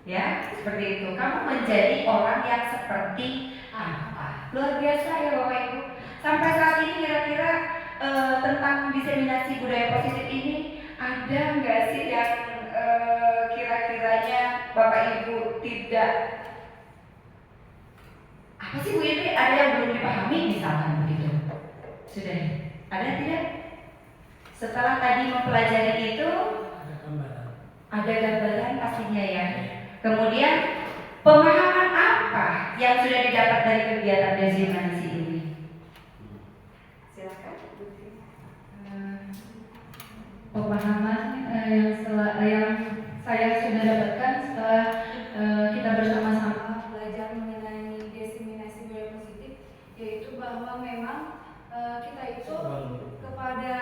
Ya, seperti itu. Kamu menjadi orang yang seperti apa? Luar biasa ya Bapak Ibu. Sampai saat ini kira-kira tentang diseminasi budaya positif ini ada nggak sih yang kira-kiranya Bapak Ibu tidak? Apa sih Bu Indri? Ada yang belum dipahami misalkan begitu? Sudah ada tidak? Setelah tadi mempelajari itu ada gambaran pastinya ya. Kemudian pemahaman apa yang sudah didapat dari kegiatan diseminasi ini? Silakan. Pemahaman yang saya sudah dapatkan setelah kita bersama-sama belajar mengenai diseminasi budaya positif, yaitu bahwa memang kita itu kepada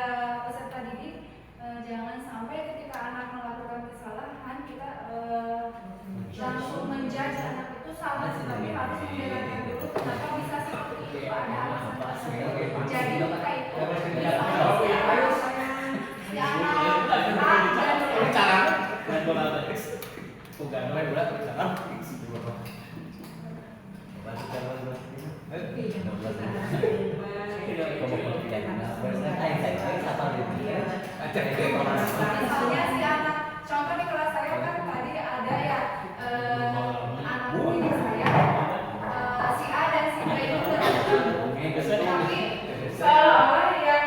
peserta didik jangan sampai ketika anak melakukan kesalahan kita langsung menjudge anak itu salah, tapi harus menjelaskan dulu kenapa bisa seperti itu, ada alasan tersebut. Jadi kita itu harus si anak misalnya si anak, contoh di kelas saya kan tadi ada ya anak didik saya si A dan si B itu berantem, tapi seolah-olah yang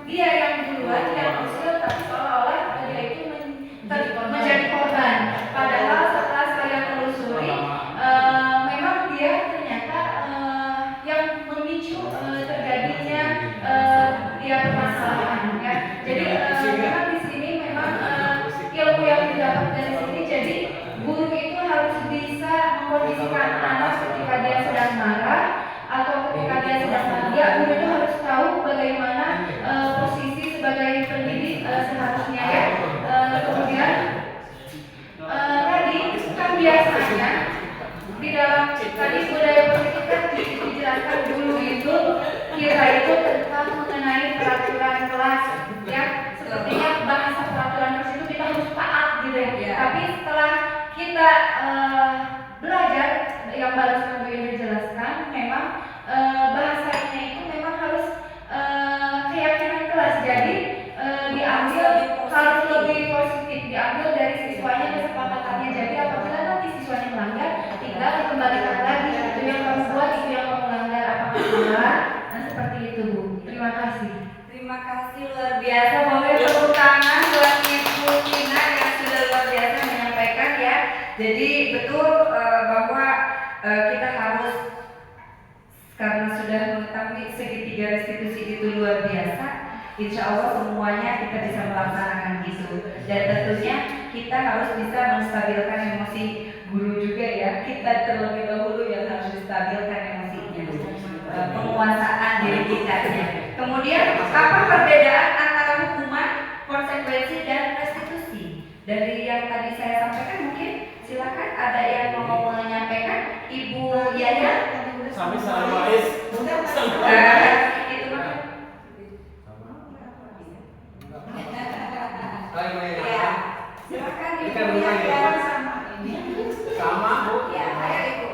dia yang duluan yang usul, tapi seolah-olah dia itu menjadi korban. Padahal setelah saya telusuri memang dia ternyata yang memicu terjadinya dia permasalahan ya. Jadi memang di sini memang ilmu yang didapat dari sini, jadi guru itu harus bisa mengkondisikan anak ketika dia sedang marah atau ketika dia sedang bahagia. Guru itu harus tahu bagaimana posisi sebagai pendidik seharusnya ya. Kemudian tadi kan biasanya di dalam tadi budaya positif kan dijelaskan dulu itu kita itu tentang mengenai peraturan kelas ya, sepertinya bahasa peraturan kelas itu kita harus taat gitu ya. Tapi setelah kita belajar yang barusan Bu Indri jelaskan, memang bahasanya itu memang harus keyakinan kelas, jadi diambil harus lebih positif, diambil dari siswanya kesepakatannya. Jadi apabila nanti siswanya melanggar, tinggal dikembalikan lagi, itu yang kamu buat, itu yang kamu langgar, apakah salah? Nah seperti itu Bu. Terima kasih. Terima kasih luar biasa. Boleh tepuk tangan buat Ibu Tina yang sudah luar biasa menyampaikan ya. Jadi betul bahwa kita harus, karena sudah mengetahui segitiga restitusi itu luar biasa, insya Allah semuanya kita bisa melaksanakan itu. Dan tentunya kita harus bisa menstabilkan emosi guru juga ya. Kita terlebih dahulu yang harus distabilkan emosinya, penguasaan diri kita ya. Kemudian apa perbedaan antara hukuman, konsekuensi dan restitusi? Dari yang tadi saya sampaikan mungkin silakan ada yang mau menyampaikan. Ibu Yaya. Kami sama Is. Itu mah. Ya, silakan Ibu Yaya. Sama Bu. Ya, saya Ibu.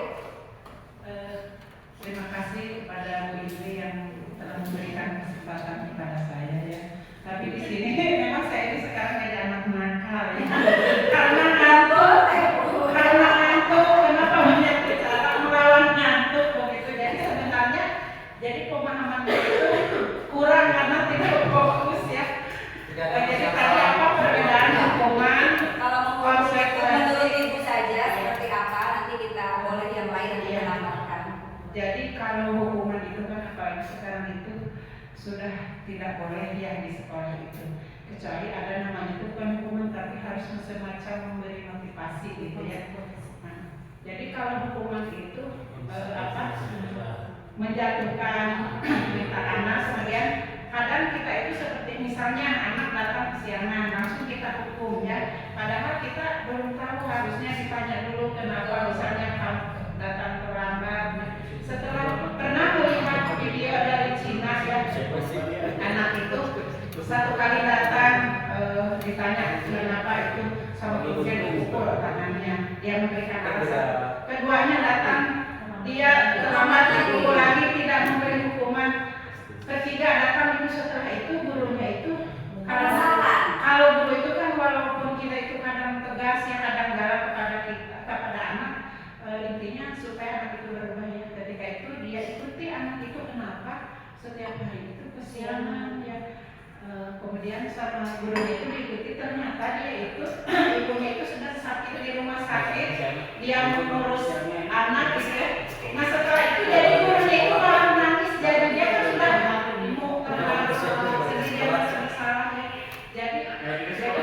Terima kasih kepada Bu Indri yang telah memberikan kesempatan kepada saya ya. Tapi di sini memang saya ini sekarang jadi anak nakal ya. Karena ngantuk, kenapa banyak bicara melawan ngantuk begitu. Jadi sebenarnya jadi pemahaman itu kurang karena tidak fokus ya. Jadi tadi apa perbedaan hukuman? Kalau menurut Ibu saja seperti apa, nanti kita boleh yang lain nanti menambahkan. Jadi kalau hukuman itu kan apalagi sekarang itu sudah tidak boleh dia di sekolah itu, kecuali ada namanya itu bukan hukuman tapi harus semacam memberi motivasi gitu ya. Nah, jadi kalau hukuman itu menjatuhkan minta anak, kemudian kadang kita itu seperti misalnya anak datang kesiangan langsung kita hukum ya, padahal kita belum tahu, harusnya ditanya dulu kenapa misalnya kamu datang terlambat. Setelah pernah melihat video dari Cina ya, anak itu satu kali datang ditanya kenapa itu sama kemudian dipukul tangannya, dia memberikan alasan. Keduanya datang dia terlambat dipukul lagi, tidak memberi hukuman. Ketiga datang itu setelah itu gurunya itu kalau guru itu kan walaupun kita itu kadang tegas ya kadang galak kepada kita kepada anak, intinya supaya anak itu berubah ya. Ketika itu dia ikuti anak itu kenapa setiap hari itu kesiangan ya, kemudian sama gurunya itu diikuti, ternyata dia itu ibunya itu sedang sakit di rumah sakit, dia mengurus anak gitu ya. Nah setelah itu jadi gurunya itu malah menangis, jadi dia kan sudah sedih, dia merasa bersalah ya. Jadi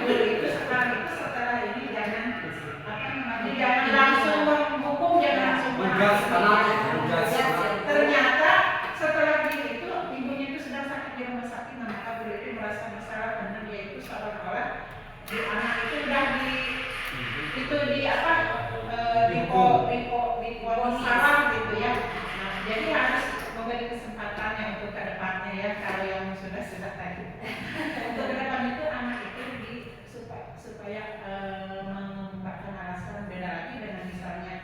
guru itu setelah ini jangan jangan langsung menghukum, jangan langsung ternyata setelah itu ibunya itu sedang sakit di rumah sakit, nah maka guru itu merasa bersalah karena dia itu seolah-olah anak itu udah di salah gitu ya. Nah jadi harus memberi kesempatannya untuk ke depannya ya, kalau yang sudah tadi untuk ke depan itu anak itu supaya mengungkapkan alasan. Beda lagi dengan misalnya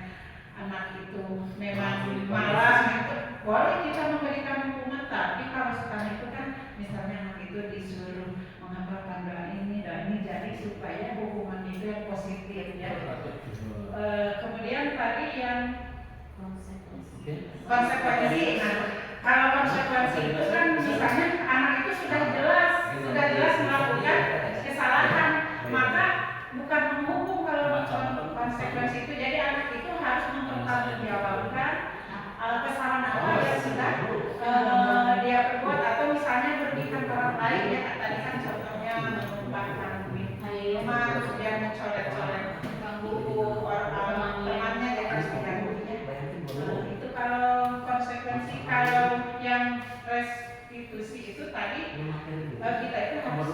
anak itu memang malas itu boleh kita memberikan hukuman, tapi kalau sekarang itu kan misalnya anak itu disuruh menghafalkan doa ini jadi supaya hukuman itu yang positif ya. Kemudian tadi yang konsekuensi. Nah, kalau konsekuensi itu kan misalnya anak itu sudah jelas melakukan kesalahan, maka bukan menghukum kalau konsekuensi itu. Jadi anak itu harus mempertanggungjawabkan kesalahan apa yang sudah dia perbuat, atau misalnya merugikan orang lain ya. Tadi kan contohnya menumpahkan minuman, kemudian mencoret-coret buku temannya ya harus diganggunya. Itu kalau konsekuensi. Kalau yang restitusi itu tadi kita itu harus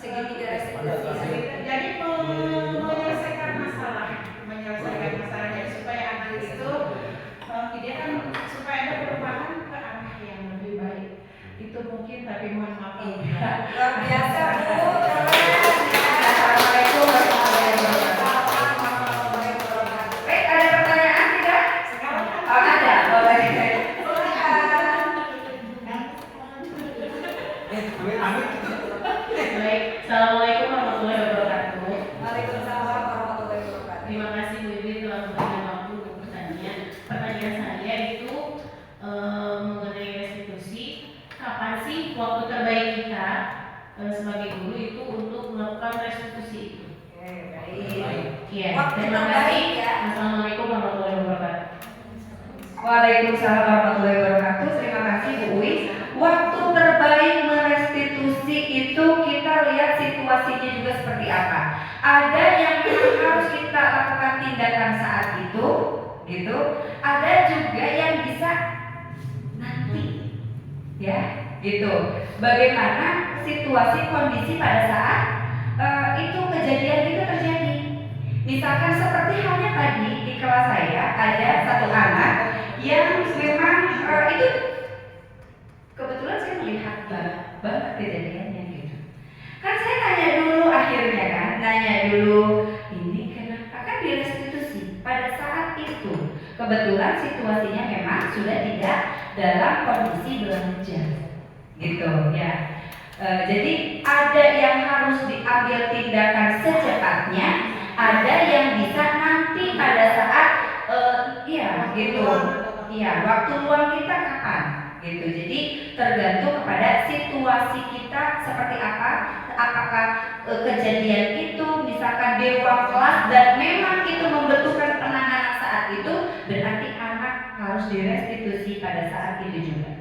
segitiga restitusi. Jadi menyelesaikan masalah jadi supaya anak itu dia kan supaya ada perubahan ke arah yang lebih baik. Itu mungkin, tapi mohon maaf. Luar biasa Bu. Assalamualaikum warahmatullahi wabarakatuh. Ada pertanyaan tidak? Oh, ada, boleh. Baik, assalamualaikum warahmatullahi wabarakatuh. Waalaikumsalam warahmatullahi wabarakatuh. Terima kasih Bu Ibu telah memberikan waktu untuk pertanyaan. Pertanyaan saya itu mengenai restitusi. Kapan sih waktu terbaik kita sebagai guru itu untuk melakukan restitusi itu? Oke, baik. Iya, Waktu terima terbaik kasih. ya. Assalamualaikum warahmatullahi wabarakatuh. Waalaikumsalam warahmatullahi wabarakatuh. Terima kasih Bu Uwi. Waktu terbaik merestitusi itu kita lihat situasinya juga seperti apa. Ada yang harus kita lakukan tindakan saat itu, gitu. Ada juga yang bisa nanti, ya, gitu. Bagaimana situasi kondisi pada saat itu kejadian itu terjadi. Misalkan seperti halnya tadi di kelas saya ada satu anak yang memang itu kebetulan saya melihat banget kejadiannya gitu. Kan saya tanya dulu akhirnya kan, ini kenapa kan direstitusi pada saat itu. Kebetulan situasinya memang sudah tidak dalam kondisi belanja, gitu ya. Jadi ada yang harus diambil tindakan secepatnya, ada yang bisa nanti pada saat gitu. Iya, waktu luang kita kapan? Gitu. Jadi tergantung kepada situasi kita seperti apa. Apakah kejadian itu misalkan di ruang kelas dan memang itu membutuhkan penanganan saat itu, berarti anak harus direstitusi pada saat itu juga.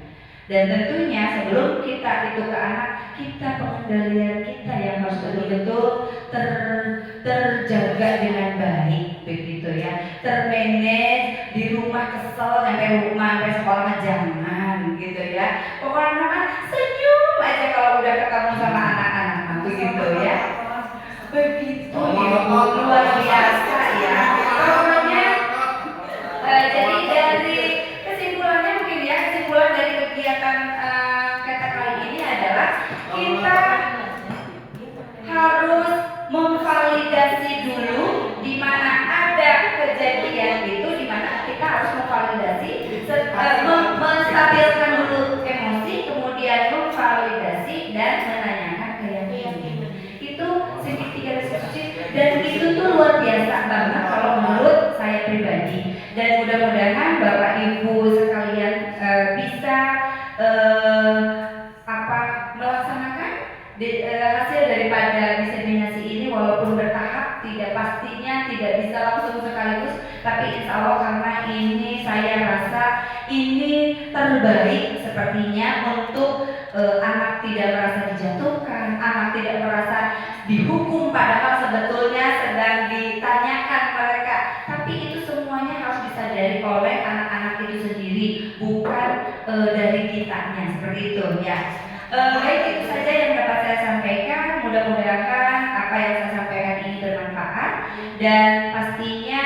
Dan tentunya sebelum kita itu ke anak, kita pengendalian kita yang harus betul-betul terjaga dengan baik begitu ya, termanage. Di rumah kesel sampai rumah sampai sekolah jangan gitu ya. Pokoknya anak senyum aja kalau udah ketemu sama anak-anak begitu ya. Begitu luar biasa ya. Pokoknya jadi dari kesimpulannya mungkin ya, kesimpulan dari kegiatan kata kali ini adalah kita harus memvalidasi dulu di mana ada kejadian itu, di mana kita harus memvalidasi, menstabilkan dulu emosi, kemudian memvalidasi dan menanyakan keyakinan. Itu segitiga diskusi, dan itu tuh luar biasa banget kalau menurut saya pribadi. Dan mudah-mudahan Bapak Ibu sekalian bisa melaksanakan hasil daripada diseminasi ini, walaupun bertahap, tidak pastinya tidak bisa langsung sekaligus, tapi insya Allah karena ini saya rasa ini terbaik sepertinya untuk anak tidak merasa dijatuhkan, anak tidak merasa dihukum padahal sebetulnya sedang ditanyakan mereka, tapi itu semuanya harus disadari oleh anak-anak itu sendiri, bukan dari kitanya, seperti itu ya. Baik, itu saja yang dapat saya sampaikan. Mudah-mudahan apa yang saya sampaikan ini bermanfaat, dan pastinya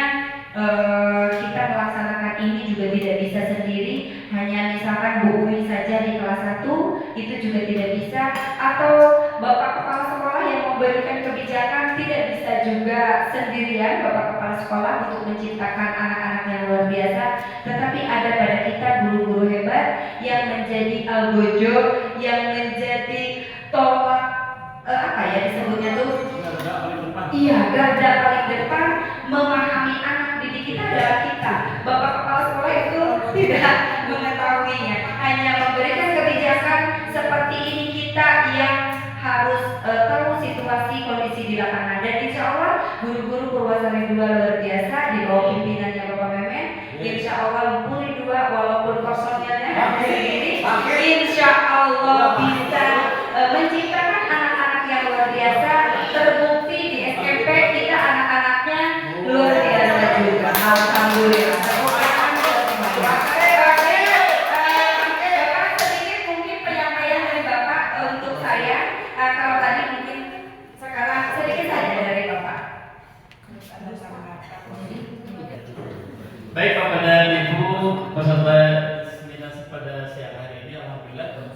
kita melaksanakan ini juga tidak bisa sendiri. Hanya misalkan Bu Uwi saja di kelas 1 itu juga tidak bisa, atau Bapak Kepala Sekolah yang memberikan kebijakan tidak bisa juga sendirian Bapak Kepala Sekolah untuk menciptakan anak-anak yang luar biasa. Tetapi ada pada kita guru-guru hebat yang menjadi algojo, yang menjadi tolak disebutnya tuh, iya, garda paling depan memahami anak didik kita adalah kita. Bapak Kepala Sekolah itu tidak mengetahuinya, hanya memberikan kebijakan seperti ini, kita yang harus tahu situasi kondisi di lapangan. Dan insya Allah guru-guru Purwasari 2 luar biasa di bawah pimpinannya Bapak Memen, insya Allah Puri 2 walaupun personilnya sendiri, insya Allah bisa menciptakan anak-anak yang luar biasa. Terbukti di SMP kita anak-anaknya luar biasa juga, alhamdulillah. Sedikit mungkin penyampaian dari Bapak untuk saya. Kalau tadi mungkin sekarang sedikit saja dari Bapak. Baik Bapak dan Ibu peserta seminasi pada siang hari ini, alhamdulillah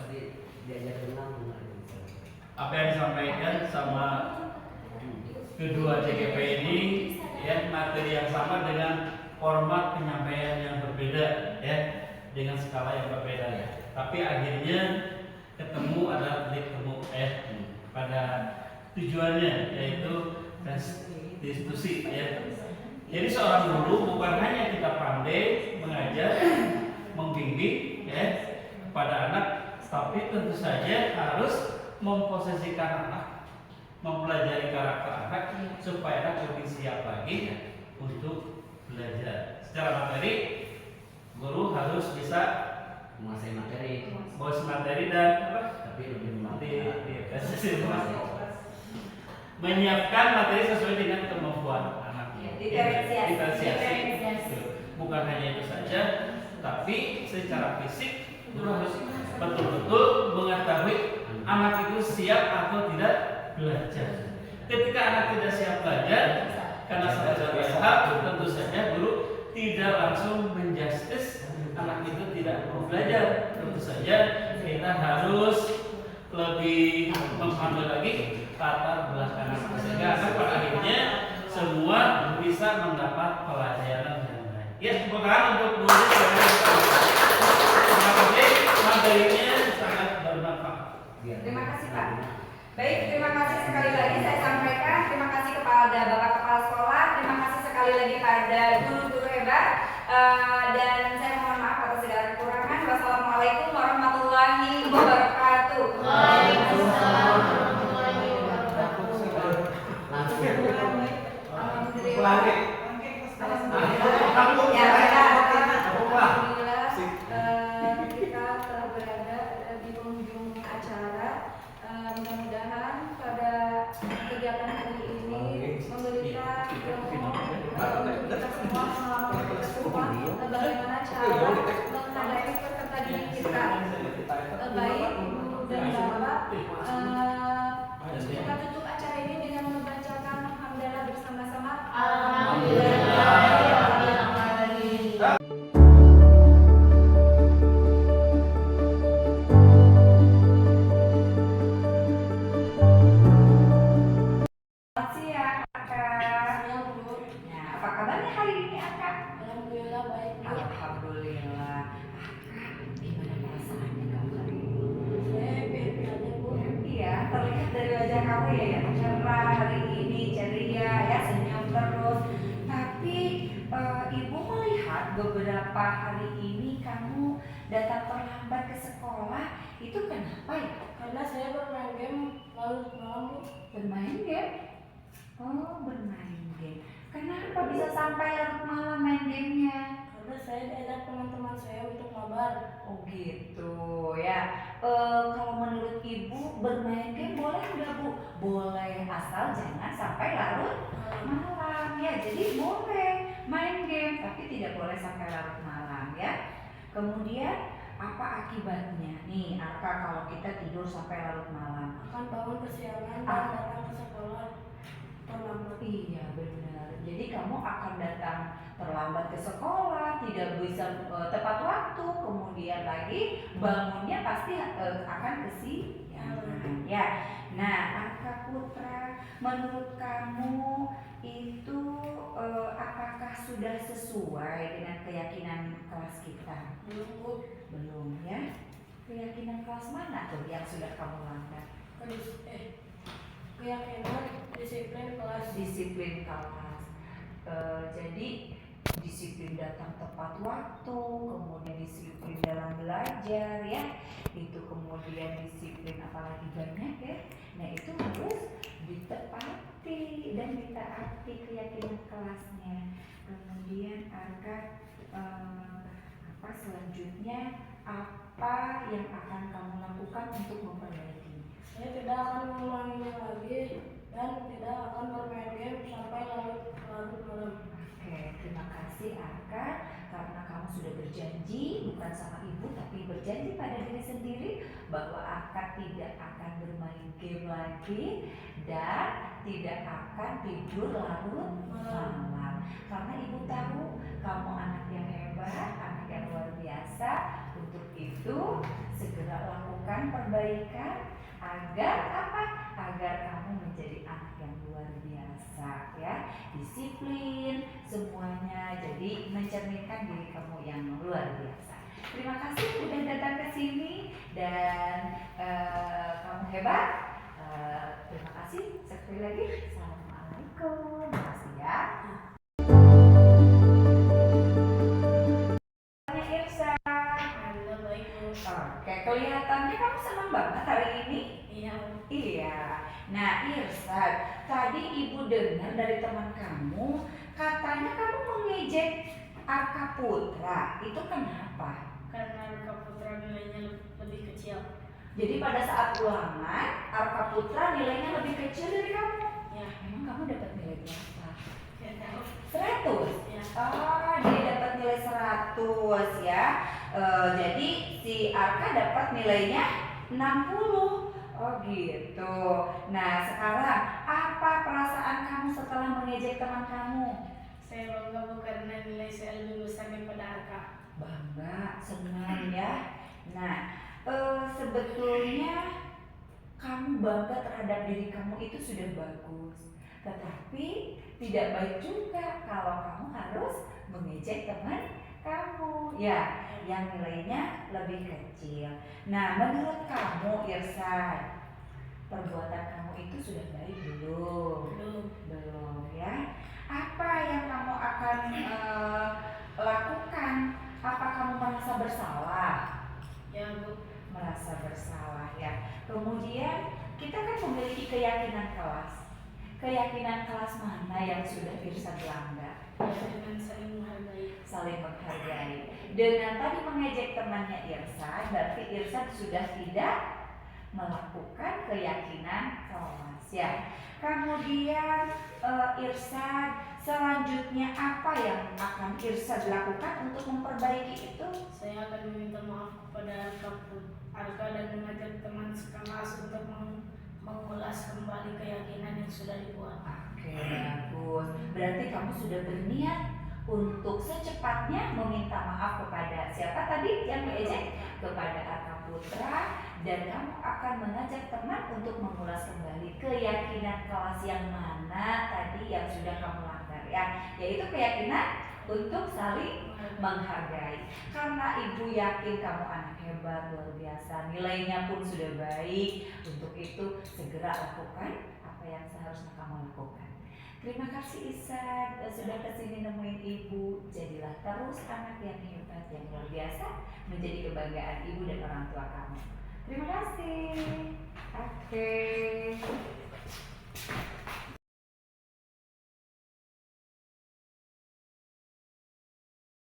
apa yang disampaikan sama kedua CGP ini ya, materi yang sama dengan format penyampaian yang berbeda ya, dengan skala yang berbeda ya, tapi akhirnya ketemu adalah ketemu pada tujuannya, yaitu diskusi ya. Jadi seorang guru bukan hanya kita pandai mengajar, membimbing ya pada anak, tapi tentu saja harus memposisikan anak, mempelajari karakter anak supaya anak lebih siap lagi untuk belajar. Secara materi, guru harus bisa menguasai materi dan tapi lebih menyiapkan materi sesuai dengan kemampuan anak. Diferensiasi. Bukan hanya itu saja, tapi secara fisik guru harus betul-betul mengetahui anak itu siap atau tidak belajar. Ketika anak tidak siap belajar karena salah hal, tentu saja guru tidak langsung menjustis anak itu tidak mau belajar. Tentu saja kita harus lebih memahami lagi latar belakang anak, sehingga anak pada akhirnya semua bisa mendapat pelajaran yang baik. Ya, tepuk tangan untuk guru. Terima kasih, materinya sangat bermanfaat. Terima kasih Pak. Baik, terima kasih sekali lagi saya sampaikan. Terima kasih kepada Bapak Kepala Sekolah. Terima kasih sekali lagi pada guru-guru hebat. Dan saya mohon maaf atas segala kekurangan. Wassalamualaikum warahmatullahi wabarakatuh. Waalaikumsalam warahmatullahi wabarakatuh. Ya, alhamdulillah kita telah berada pengunjung acara. Mudah-mudahan pada kegiatan hari ini memberikan ilmu untuk kita semua, pengalaman kita semua, bagaimana cara menghadapi peserta didik kita. Baik Ibu dan Bapak, kita tutup acara ini dengan membacakan hamdalah bersama-sama. Selamat siang, Kak. Nah, apa kabarnya hari ini, Kak? Alhamdulillah baik, Bu. Alhamdulillah. Kak, gimana perasaannya kamu hari ini? Saya happy aja, Bu. Iya, terlihat dari wajah kamu ya yang cerah hari ini, ceria, ya senyum terus. Tapi Ibu melihat beberapa hari ini kamu datang terlambat ke sekolah, itu kenapa ya? Karena saya bermain game larut malam, Bu. Bermain game? Oh, bermain game. Kenapa bisa sampai larut malam main gamenya? Karena saya diajak teman-teman saya untuk mabar. Oh gitu ya. Kalau menurut Ibu bermain game boleh nggak Bu? Boleh, asal jangan sampai larut malam ya. Jadi boleh main game tapi tidak boleh sampai larut malam ya. Kemudian apa akibatnya nih Arka kalau kita tidur sampai larut malam? Akan bangun kesiangan dan datang ke sekolah terlambat. Iya benar. Jadi kamu akan datang terlambat ke sekolah, tidak bisa tepat waktu, kemudian lagi bangunnya pasti akan kesiangan. Ya. Nah, Arka Putra, menurut kamu itu apakah sudah sesuai dengan keyakinan kelas kita? Belum, Bu. Belum ya. Keyakinan kelas mana tuh yang sudah kamu langgar? Keyakinan disiplin kelas. Disiplin kelas. Jadi disiplin datang tepat waktu, kemudian disiplin dalam belajar ya, itu kemudian disiplin apalagi banyak ya. Nah itu harus ditepati dan ditaati keyakinan kelasnya. Kemudian Arka apa selanjutnya apa yang akan kamu lakukan untuk memperbaiki? Saya tidak akan mengulanginya lagi dan tidak akan bermain game sampai larut malam. Oke, terima kasih Arka karena kamu sudah berjanji bukan sama ibu tapi berjanji pada diri sendiri bahwa Arka tidak akan bermain game lagi dan tidak akan tidur larut malam. Karena ibu tahu kamu anak yang hebat, anak yang luar biasa. Untuk itu segera lakukan perbaikan agar apa? Agar kamu menjadi anak yang luar biasa ya, disiplin semuanya, jadi mencerminkan diri kamu yang luar biasa. Terima kasih sudah datang ke sini dan kamu hebat. Terima kasih sekali lagi. Assalamualaikum. Terima kasih ya. Irsa. Alhamdulillah baik, Bu. Oke, kelihatannya kamu senang banget hari ini. Iya, Bu. Iya. Nah, Irsa, tadi ibu dengar dari teman kamu, katanya kamu mengejek Arka Putra. Itu kenapa? Karena Arka Putra nilainya lebih kecil. Jadi pada saat ulangan, Arka Putra nilainya lebih kecil dari kamu. Ya, Emang kamu dapat nilai berapa? saya tahu. 100? Ya. Oh, dia dapat nilai 100 ya. Jadi si Arka dapat nilainya 60. Oh gitu. Nah sekarang apa perasaan kamu setelah mengejek teman kamu? Saya bangga, Bu, karena nilai saya lebih besar daripada Arka. Bangga, senang ya. Nah sebetulnya kamu bangga terhadap diri kamu itu sudah bagus. Tetapi tidak baik juga kalau kamu harus mengejek teman kamu ya, yang nilainya lebih kecil. Nah menurut kamu Irsa, perbuatan kamu itu sudah baik belum? Belum ya. Apa yang kamu akan lakukan? Apa kamu merasa bersalah? Ya, Bu. Merasa bersalah ya. Kemudian kita kan memiliki keyakinan kelas. Keyakinan kelas mana yang sudah Irsa dilanggar? dengan saling menghargai. Saling menghargai. Dengan tadi mengejek temannya Irsan, berarti Irsan sudah tidak melakukan keyakinan kelas ya. Kemudian Irsan, selanjutnya apa yang akan Irsan lakukan untuk memperbaiki itu? Saya akan meminta maaf kepada Arka dan mengajak teman sekelas untuk mengulas kembali keyakinan yang sudah dibuat. Oke, bagus. Berarti kamu sudah berniat untuk secepatnya meminta maaf kepada siapa tadi yang diejek? Kepada Arka Putra, dan kamu akan mengajak teman untuk mengulas kembali keyakinan kelas yang mana tadi yang sudah kamu langgar ya, yaitu keyakinan untuk saling menghargai. Karena ibu yakin kamu anak hebat, luar biasa, nilainya pun sudah baik. Untuk itu segera lakukan apa yang seharusnya kamu lakukan. Terima kasih Isan sudah kesini nemuin ibu. Jadilah terus anak yang hebat, yang luar biasa, menjadi kebanggaan ibu dan orang tua kamu. Terima kasih. Oke.